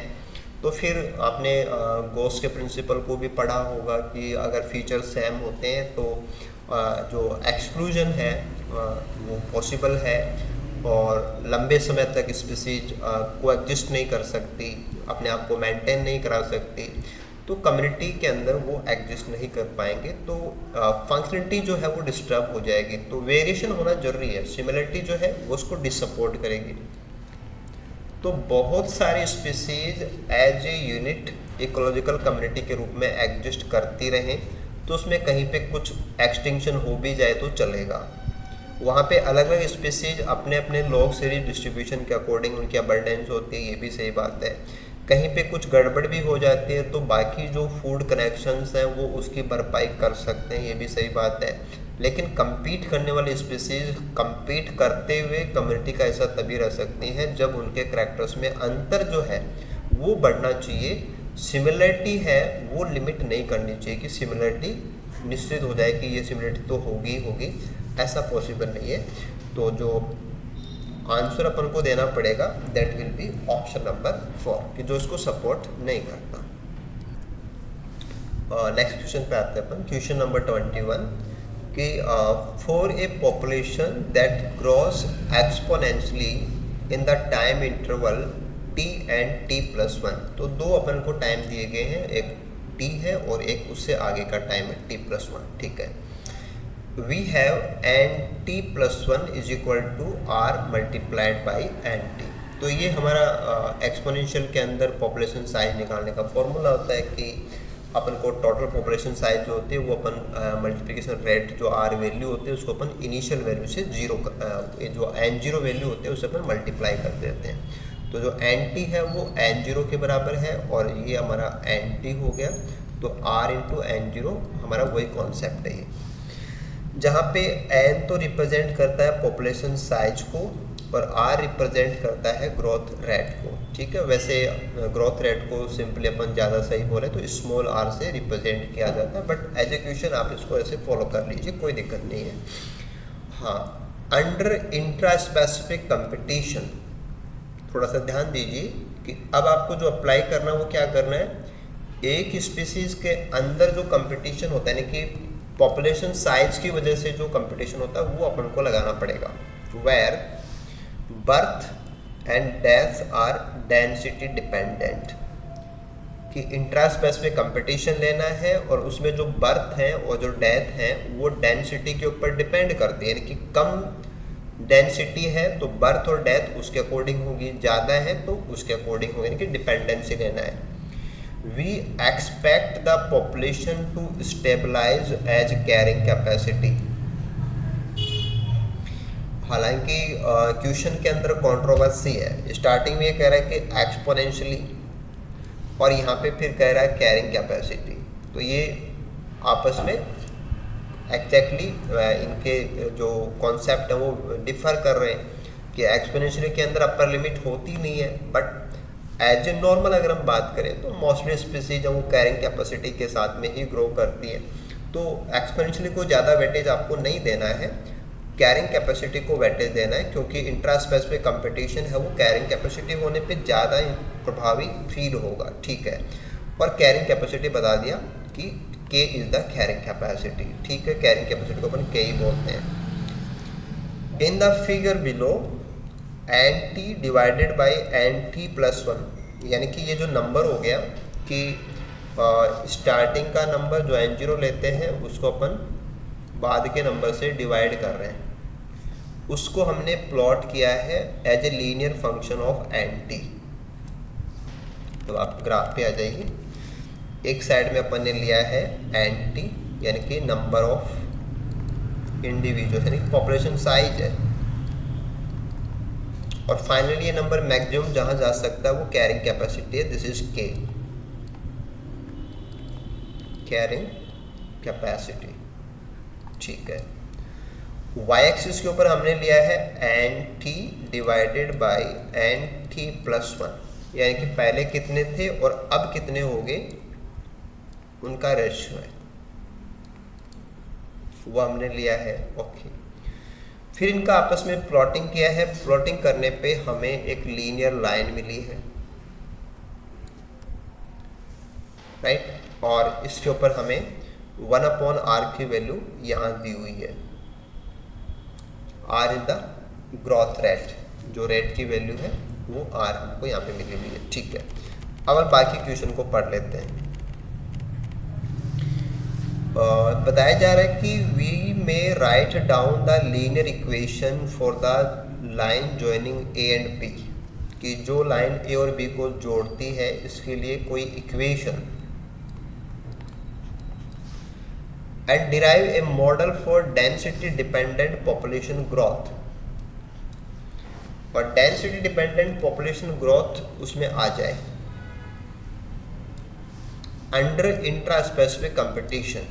[SPEAKER 1] तो फिर आपने गोस के प्रिंसिपल को भी पढ़ा होगा कि अगर फीचर्स सेम होते हैं तो जो एक्सक्लूजन है वो पॉसिबल है और लंबे समय तक स्पीसीज कोएग्जिस्ट नहीं कर सकती, अपने आप को मेंटेन नहीं करा सकती, तो कम्युनिटी के अंदर वो एग्जिस्ट नहीं कर पाएंगे, तो फंक्शनलिटी जो है वो डिस्टर्ब हो जाएगी। तो वेरिएशन होना जरूरी है, सिमिलरिटी जो है वो उसको डिसपोर्ट करेगी। तो बहुत सारी species as a unit ecological community के रूप में एग्जिस्ट करती रहें, तो उसमें कहीं पे कुछ एक्सटिंक्शन हो भी जाए तो चलेगा। वहाँ पे अलग अलग स्पीसीज अपने अपने लॉग सीरीज डिस्ट्रीब्यूशन के अकॉर्डिंग उनकी अबंडेंस होती है, ये भी सही बात है। कहीं पे कुछ गड़बड़ भी हो जाती है तो बाकी जो फूड कनेक्शंस हैं वो उसकी भरपाई कर सकते हैं, ये भी सही बात है। लेकिन compete करने वाली स्पीसीज compete करते हुए कम्युनिटी का ऐसा तभी रह सकती है जब उनके करैक्टर्स में अंतर जो है वो बढ़ना चाहिए, सिमिलरिटी है वो लिमिट नहीं करनी चाहिए कि सिमिलरिटी निश्चित हो जाए कि ये सिमिलरिटी तो होगी होगी, ऐसा पॉसिबल नहीं है। तो जो आंसर अपन को देना पड़ेगा that will B option number 4 कि जो इसको सपोर्ट नहीं करता। नेक्स्ट क्वेश्चन पे आते हैं अपन, क्वेश्चन नंबर 21 कि for a population that grows exponentially in the time interval t and t+1, तो दो अपन को टाइम दिए गए हैं, एक t है और एक उससे आगे का टाइम है t+1, ठीक है। We have n(t+1) is equal to r multiplied by nt। तो ये हमारा एक्सपोनेंशियल के अंदर पॉपुलेशन साइज निकालने का फॉर्मूला होता है कि अपन को टोटल पॉपुलेशन साइज जो होती है वो अपन मल्टीप्लिकेशन रेट जो r वैल्यू होती है उसको अपन इनिशियल वैल्यू से जो n0 वैल्यू होते हैं उससे अपन मल्टीप्लाई कर देते हैं। तो जो nt है वो n0 के बराबर है और ये हमारा nt हो गया, तो r इंटू n0 हमारा वही कॉन्सेप्ट है ये, जहाँ पे n तो रिप्रेजेंट करता है पॉपुलेशन साइज को और r रिप्रेजेंट करता है ग्रोथ रेट को, ठीक है। वैसे ग्रोथ रेट को सिंपली अपन ज़्यादा सही बोले तो स्मॉल r से रिप्रेजेंट किया जाता है, बट एजुकेशन आप इसको ऐसे फॉलो कर लीजिए, कोई दिक्कत नहीं है। हाँ, अंडर इंट्रा स्पेसिफिक कंपटीशन थोड़ा सा ध्यान दीजिए कि अब आपको जो अप्लाई करना है वो क्या करना है, एक स्पीसीज के अंदर जो कंपटीशन होता है यानी कि पॉपुलेशन साइज की वजह से जो कंपटीशन होता है वो अपन को लगाना पड़ेगा। Where birth and death are density dependent, कि इंट्रा स्पेसिफिक कंपटीशन लेना है और उसमें जो बर्थ है और जो डेथ है वो डेंसिटी के ऊपर डिपेंड करती है, यानी कि कम डेंसिटी है तो बर्थ और डेथ उसके अकॉर्डिंग होगी, ज़्यादा है तो उसके अकॉर्डिंग होगी, यानी कि डिपेंडेंसी लेना है। We expect the population to stabilize as carrying capacity। हालांकि क्वेश्चन के अंदर कंट्रोवर्सी है, स्टार्टिंग में ये कह रहा है कि एक्सपोनेंशियली और यहाँ पे फिर कह रहा है कैरिंग कैपेसिटी, तो ये आपस में एग्जैक्टली इनके जो कॉन्सेप्ट है वो डिफर कर रहे हैं कि एक्सपोनेंशियली के अंदर अपर लिमिट होती नहीं है, बट एज ए नॉर्मल अगर हम बात करें तो मोस्टली स्पीसीज वो कैरिंग कैपेसिटी के साथ में ही ग्रो करती है। तो एक्सपोनेंशियली को ज़्यादा वेटेज आपको नहीं देना है, कैरिंग कैपेसिटी को वेटेज देना है, क्योंकि इंट्रा स्पेसिफिक कंपटीशन है वो कैरिंग कैपेसिटी होने पे ज़्यादा प्रभावी फील होगा, ठीक है। और कैरिंग कैपेसिटी बता दिया कि K is the carrying capacity, ठीक है। कैरिंग कैपेसिटी को अपन K ही बोलते हैं। In the figure below nt divided by nt+1, यानी कि ये जो नंबर हो गया कि स्टार्टिंग का नंबर जो n0 लेते हैं उसको अपन बाद के नंबर से डिवाइड कर रहे हैं, उसको हमने प्लॉट किया है as a linear function of nt। तो आप ग्राफ पे आ जाइए, एक साइड में अपन ने लिया है nt यानी कि नंबर ऑफ इंडिविजुअल यानी कि पॉपुलेशन साइज है, और फाइनली ये नंबर मैक्सिमम जहां जा सकता है वो कैरिंग कैपेसिटी है, this is K, carrying capacity, ठीक है। y एक्सिस के ऊपर हमने लिया है nt डिवाइडेड बाई nt+1, यानी कि पहले कितने थे और अब कितने हो गए उनका रेशियो है, वो हमने लिया है, ओके। फिर इनका आपस में प्लॉटिंग किया है, प्लॉटिंग करने पे हमें एक लीनियर लाइन मिली है, राइट, और इसके ऊपर हमें 1/r की वैल्यू यहाँ दी हुई है, r is the growth rate, जो रेट की वैल्यू है वो r हमको यहाँ पे मिली हुई है, ठीक है। अब बाकी क्वेश्चन को पढ़ लेते हैं। बताया जा रहा है कि we may write down the linear equation for the line joining A and B, कि जो लाइन ए और बी को जोड़ती है इसके लिए कोई equation, and derive a model for density dependent population growth, और डेंसिटी डिपेंडेंट पॉपुलेशन ग्रोथ उसमें आ जाए under intra specific competition,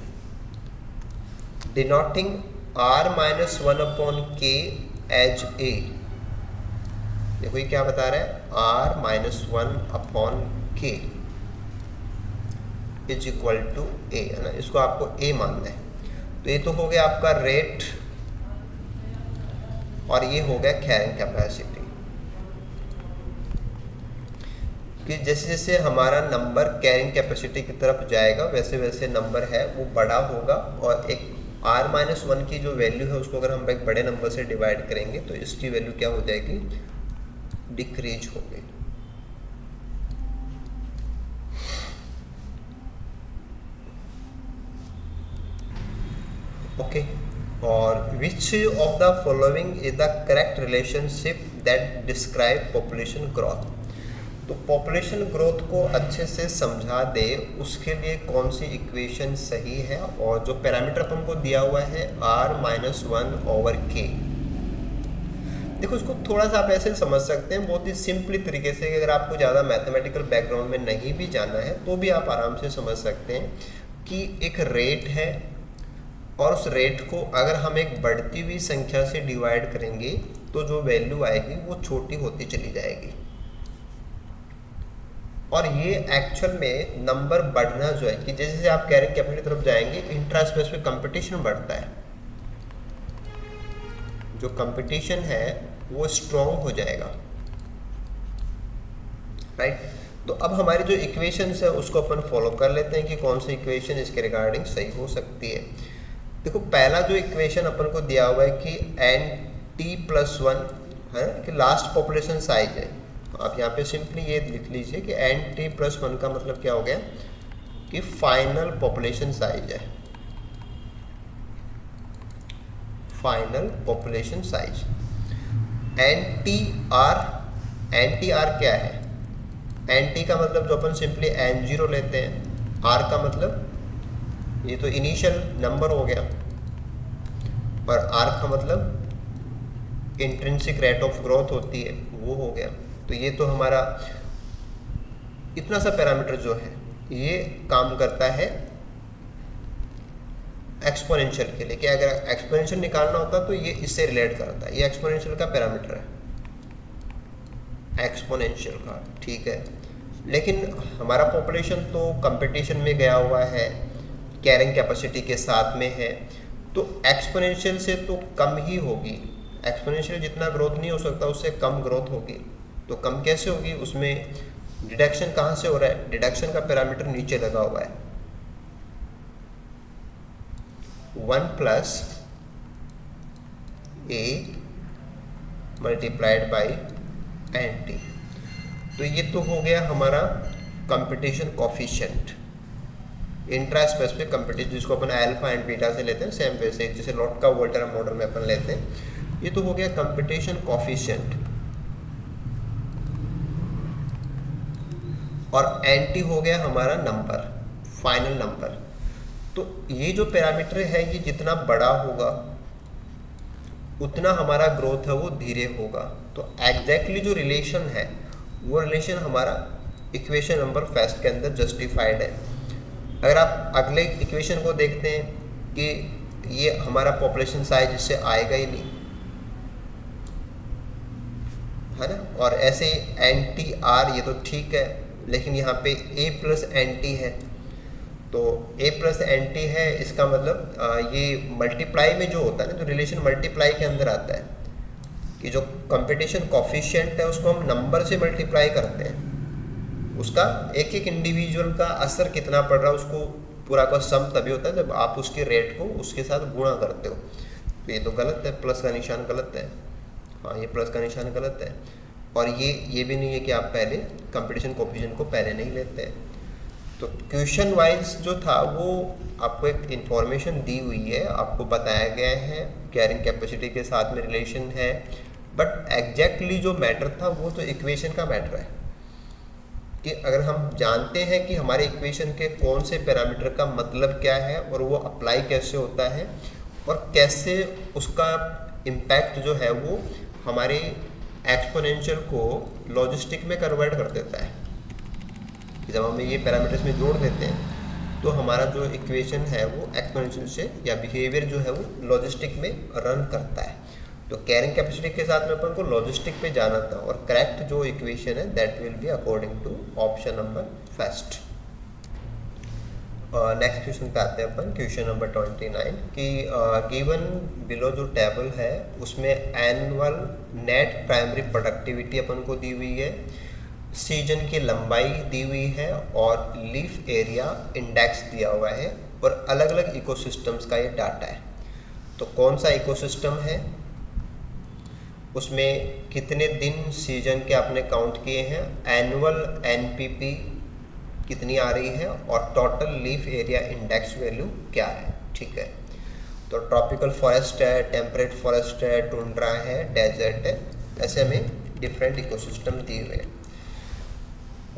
[SPEAKER 1] denoting r-1/k as a। देखो ये क्या बता रहा है, r-1/k, इज इक्वल टू ए, है ना, इसको आपको ए मानना है। तो ये तो हो गया आपका रेट और ये हो गया कैरिंग कैपेसिटी। कि जैसे जैसे हमारा नंबर कैरिंग कैपेसिटी की तरफ जाएगा वैसे वैसे नंबर है वो बड़ा होगा, और एक r-1 की जो वैल्यू है उसको अगर हम एक बड़े नंबर से डिवाइड करेंगे तो इसकी वैल्यू क्या हो जाएगी, डिक्रीज हो गई। ओके, और which of the following is the correct relationship that describe population growth. तो पॉपुलेशन ग्रोथ को अच्छे से समझा दे उसके लिए कौन सी इक्वेशन सही है, और जो पैरामीटर अपन को दिया हुआ है r-1/k। देखो इसको थोड़ा सा आप ऐसे समझ सकते हैं बहुत ही सिंपली तरीके से, अगर आपको ज़्यादा मैथमेटिकल बैकग्राउंड में नहीं भी जाना है तो भी आप आराम से समझ सकते हैं कि एक रेट है और उस रेट को अगर हम एक बढ़ती हुई संख्या से डिवाइड करेंगे तो जो वैल्यू आएगी वो छोटी होती चली जाएगी, और ये एक्चुअल में नंबर बढ़ना जो है कि जैसे जैसे आप कैरिंग कैपेसिटी तरफ जाएंगे इंट्रास्पेस में कंपटीशन बढ़ता है, जो कंपटीशन है वो स्ट्रॉन्ग हो जाएगा, राइट। तो अब हमारी जो इक्वेशंस है उसको अपन फॉलो कर लेते हैं कि कौन सी इक्वेशन इसके रिगार्डिंग सही हो सकती है। देखो पहला जो इक्वेशन अपन को दिया हुआ है कि Nt+1 है कि लास्ट पॉपुलेशन साइज है, आप यहाँ पे सिंपली ये लिख लीजिए कि Nt+1 का मतलब क्या हो गया कि फाइनल पॉपुलेशन साइज है, फाइनल पॉपुलेशन साइज। Ntr क्या है, Nt का मतलब जो अपन सिंपली N0 लेते हैं, R का मतलब ये तो इनिशियल नंबर हो गया, और R का मतलब इंट्रिंसिक रेट ऑफ ग्रोथ होती है वो हो गया। तो ये तो हमारा इतना सा पैरामीटर जो है ये काम करता है एक्सपोनेंशियल के लिए, कि अगर एक्सपोनेंशियल निकालना होता तो ये इससे रिलेट करता है, ये एक्सपोनेंशियल का पैरामीटर है, एक्सपोनेंशियल का, ठीक है। लेकिन हमारा पॉपुलेशन तो कंपटीशन में गया हुआ है, कैरिंग कैपेसिटी के साथ में है, तो एक्सपोनेंशियल से तो कम ही होगी, एक्सपोनेंशियल जितना ग्रोथ नहीं हो सकता उससे कम ग्रोथ होगी। तो कम कैसे होगी, उसमें डिडक्शन कहाँ से हो रहा है, डिडक्शन का पैरामीटर नीचे लगा हुआ है, 1+a मल्टीप्लाइड बाई Nt। तो ये तो हो गया हमारा competition coefficient, intra specific competition, जिसको अपन अल्फा एंड बीटा से लेते हैं, सेम वैसे जैसे लॉट का वोल्टर मॉडल में अपन लेते हैं। ये तो हो गया कंपटीशन कॉफिशिएंट, और Nt हो गया हमारा नंबर, फाइनल नंबर। तो ये जो पैरामीटर है ये जितना बड़ा होगा उतना हमारा ग्रोथ है वो धीरे होगा। तो एग्जैक्टली जो रिलेशन है वो रिलेशन हमारा इक्वेशन नंबर फर्स्ट के अंदर जस्टिफाइड है। अगर आप अगले इक्वेशन को देखते हैं कि ये हमारा पॉपुलेशन साइज इससे आएगा ही नहीं, है ना, और ऐसे Ntr ये तो ठीक है, लेकिन यहाँ पे a+Nt है, तो a+Nt है, इसका मतलब ये मल्टीप्लाई में जो होता है ना, जो रिलेशन मल्टीप्लाई के अंदर आता है कि जो कंपटीशन कॉफिशिएंट है उसको हम नंबर से मल्टीप्लाई करते हैं, उसका एक एक इंडिविजुअल का असर कितना पड़ रहा है उसको पूरा का सम तभी होता है जब आप उसके रेट को उसके साथ गुणा करते हो। तो ये तो गलत है, प्लस का निशान गलत है, हाँ ये प्लस का निशान गलत है, और ये भी नहीं है कि आप पहले कंपटीशन कोफिशिएंट को पहले नहीं लेते हैं। तो क्वेश्चन वाइज जो था वो आपको एक इंफॉर्मेशन दी हुई है, आपको बताया गया है कैरिंग कैपेसिटी के साथ में रिलेशन है, बट एग्जैक्टली जो मैटर था वो तो इक्वेशन का मैटर है कि अगर हम जानते हैं कि हमारे इक्वेशन के कौन से पैरामीटर का मतलब क्या है और वो अप्लाई कैसे होता है और कैसे उसका इम्पैक्ट जो है वो हमारे एक्सपोनेंशियल को लॉजिस्टिक में कन्वर्ट कर देता है। जब हम ये पैरामीटर्स में जोड़ देते हैं तो हमारा जो इक्वेशन है वो एक्सपोनेंशियल से या बिहेवियर जो है वो लॉजिस्टिक में रन करता है। तो कैरिंग कैपेसिटी के साथ में अपन को लॉजिस्टिक पे जाना था, और करेक्ट जो इक्वेशन है that will be according to option number first. Next question पे आते हैं अपन, क्वेश्चन नंबर 29 कि गिवन बिलो जो टेबल है उसमें एनुअल नेट प्राइमरी प्रोडक्टिविटी अपन को दी हुई है, सीजन की लंबाई दी हुई है और लीफ एरिया इंडेक्स दिया हुआ है और अलग अलग इकोसिस्टम्स का ये डाटा है। तो कौन सा इकोसिस्टम है, उसमें कितने दिन सीजन के आपने काउंट किए हैं, एनुअल एनपीपी कितनी आ रही है और total leaf area index value क्या है। ठीक है, तो ट्रॉपिकल फॉरेस्ट है, टेम्परेट फॉरेस्ट है, टुंड्रा है, डेजर्ट है, ऐसे हमें डिफरेंट इकोसिस्टम दिए हुए हैं।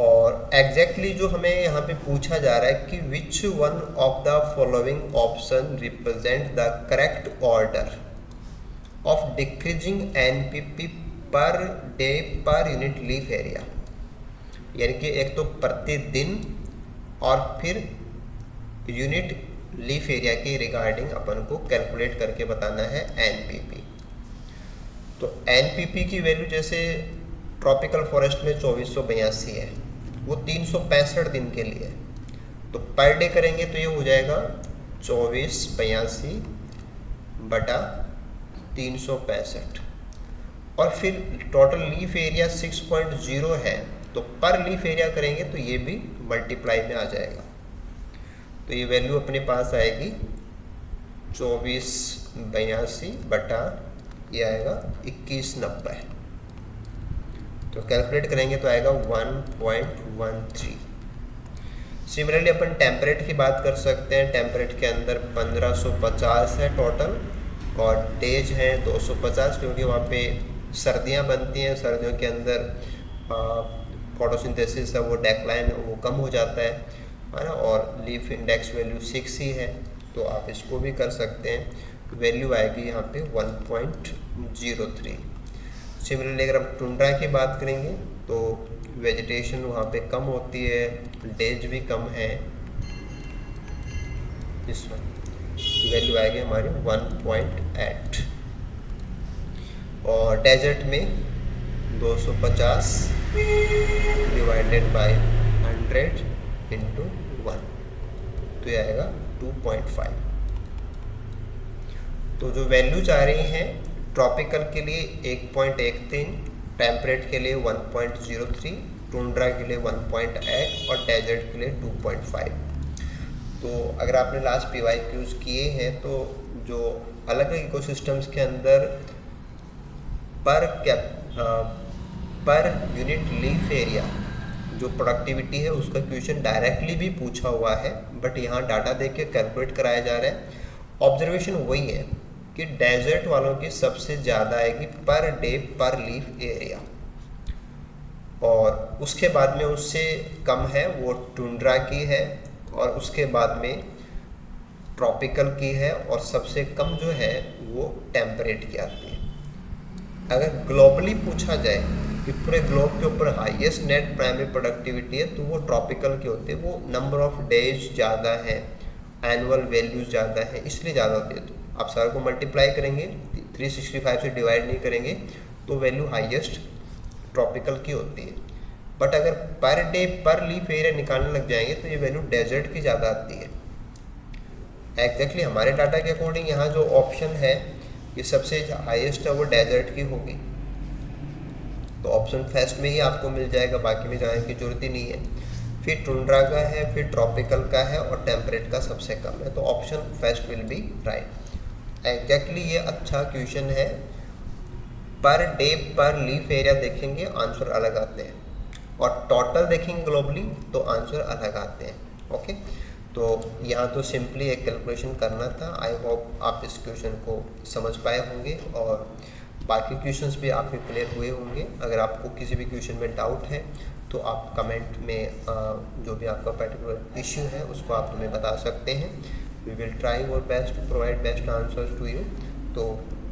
[SPEAKER 1] और एग्जैक्टली जो हमें यहाँ पे पूछा जा रहा है कि which one of the following option represent the correct order of decreasing NPP per day per unit leaf area, यानी कि एक तो प्रतिदिन और फिर यूनिट लीफ एरिया के रिगार्डिंग अपन को कैलकुलेट करके बताना है एनपीपी। तो एनपीपी की वैल्यू जैसे ट्रॉपिकल फॉरेस्ट में 2482 है, वो 365 दिन के लिए है, तो पर डे करेंगे तो ये हो जाएगा 2482 बटा 365 और फिर टोटल लीफ एरिया 6.0 है, तो पर लीफ एरिया करेंगे तो ये भी मल्टीप्लाई में आ जाएगा। तो ये वैल्यू अपने पास आएगी 2482 बटा ये आएगा 2190। तो कैलकुलेट करेंगे तो आएगा 1.13। सिमिलरली अपन टेम्परेट की बात कर सकते हैं। टेम्परेट के अंदर 1550 है टोटल और डेज है 250, क्योंकि वहाँ पे सर्दियाँ बनती हैं, सर्दियों के अंदर फोटोसिंथेसिस है वो डेक्लाइन वो कम हो जाता है ना, और लीफ इंडेक्स वैल्यू 6 ही है, तो आप इसको भी कर सकते हैं। वैल्यू आएगी यहाँ पे 1.03। सिमिलरली अगर हम टुंड्रा की बात करेंगे तो वेजिटेशन वहाँ पे कम होती है, डेज भी कम है, इस वैल्यू आएगी हमारी 1.8। और डेजर्ट में 250 डिवाइडेड बाय 100 इंटू 1, तो ये आएगा 2.5। तो जो वैल्यूज आ रही हैं ट्रॉपिकल के लिए 1.13, टेम्परेट के लिए 1.03, टुंड्रा के लिए 1.8 और डेजर्ट के लिए 2.5। तो अगर आपने लास्ट PYQs किए हैं तो जो अलग अलग इकोसिस्टम्स के अंदर पर यूनिट लीफ एरिया जो प्रोडक्टिविटी है उसका क्वेश्चन डायरेक्टली भी पूछा हुआ है, बट यहाँ डाटा देख के कैलकुलेट कराया जा रहा है। ऑब्जर्वेशन वही है कि डेजर्ट वालों की सबसे ज़्यादा आएगी पर डे पर लीफ एरिया, और उसके बाद में उससे कम है वो टुंड्रा की है, और उसके बाद में ट्रॉपिकल की है, और सबसे कम जो है वो टेम्परेट की आती है। अगर ग्लोबली पूछा जाए कि पूरे ग्लोब के ऊपर हाईएस्ट नेट प्राइमरी प्रोडक्टिविटी है तो वो ट्रॉपिकल के होते हैं, वो नंबर ऑफ डेज ज़्यादा है, एनुअल वैल्यूज ज़्यादा है, इसलिए ज़्यादा होती है। तो आप सारे को मल्टीप्लाई करेंगे, 365 से डिवाइड नहीं करेंगे तो वैल्यू हाईएस्ट ट्रॉपिकल की होती है। बट अगर पर डे पर लीफ एरिया निकालने लग जाएंगे तो ये वैल्यू डेजर्ट की ज़्यादा आती है। एग्जैक्टली हमारे डाटा के अकॉर्डिंग यहाँ जो ऑप्शन है ये सबसे हाईएस्ट है वो डेजर्ट की होगी, तो ऑप्शन फर्स्ट में ही आपको मिल जाएगा, बाकी में जाने की जरूरत ही नहीं है। फिर टुंड्रा का है, फिर ट्रॉपिकल का है और टेम्परेट का सबसे कम है, तो option first will be right. Exactly ये अच्छा क्वेश्चन है। पर डे पर लीफ एरिया देखेंगे आंसर अलग आते हैं, और टोटल देखेंगे ग्लोबली तो आंसर अलग आते हैं। ओके, तो यहाँ तो सिंपली एक कैलकुलेशन करना था। आई होप आप इस क्वेश्चन को समझ पाए होंगे और बाकी क्वेश्चंस भी आपके क्लियर हुए होंगे। अगर आपको किसी भी क्वेश्चन में डाउट है तो आप कमेंट में जो भी आपका पर्टिकुलर इश्यू है उसको आप हमें बता सकते हैं। We will try our best to provide best answers to you. तो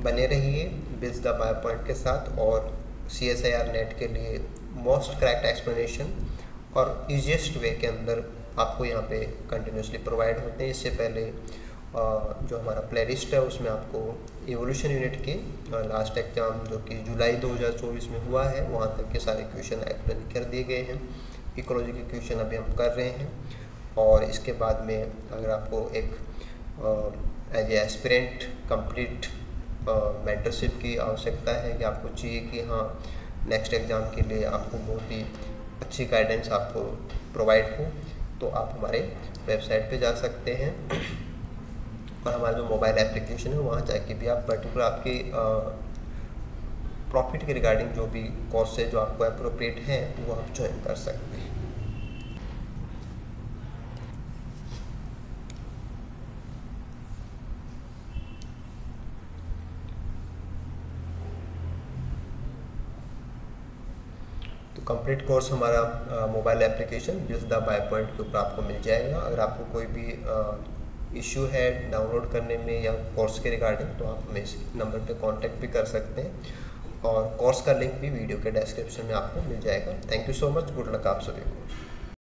[SPEAKER 1] बने रहिए बिल्स द बाय पॉइंट के साथ, और CSIR नेट के लिए मोस्ट करेक्ट एक्सप्लेनेशन और ईजीएस्ट वे के अंदर आपको यहाँ पे कंटिन्यूसली प्रोवाइड होते हैं। इससे पहले जो हमारा प्लेलिस्ट है उसमें आपको इवोल्यूशन यूनिट के लास्ट एग्जाम जो कि जुलाई 2024 में हुआ है वहाँ तक के सारे क्वेश्चन एक्सप्लेन कर दिए गए हैं। इकोलॉजी के क्वेश्चन अभी हम कर रहे हैं, और इसके बाद में अगर आपको एक as a aspirant complete mentorship की आवश्यकता है कि आपको चाहिए कि हाँ नेक्स्ट एग्ज़ाम के लिए आपको बहुत ही अच्छी गाइडेंस आपको प्रोवाइड हो, तो आप हमारे वेबसाइट पे जा सकते हैं और हमारा जो मोबाइल एप्लीकेशन है वहाँ जाके भी आप पर्टिकुलर आपके प्रॉफिट के रिगार्डिंग जो भी कोर्स है जो आपको अप्रोप्रिएट है वो आप ज्वाइन कर सकते हैं। तो कंप्लीट कोर्स हमारा mobile application bills the by point के ऊपर आपको मिल जाएगा। अगर आपको कोई भी इशू है डाउनलोड करने में या कोर्स के रिगार्डिंग, तो आप हमें इस नंबर पे कांटेक्ट भी कर सकते हैं और कोर्स का लिंक भी वीडियो के डिस्क्रिप्शन में आपको मिल जाएगा। Thank you so much, good luck आप सभी को।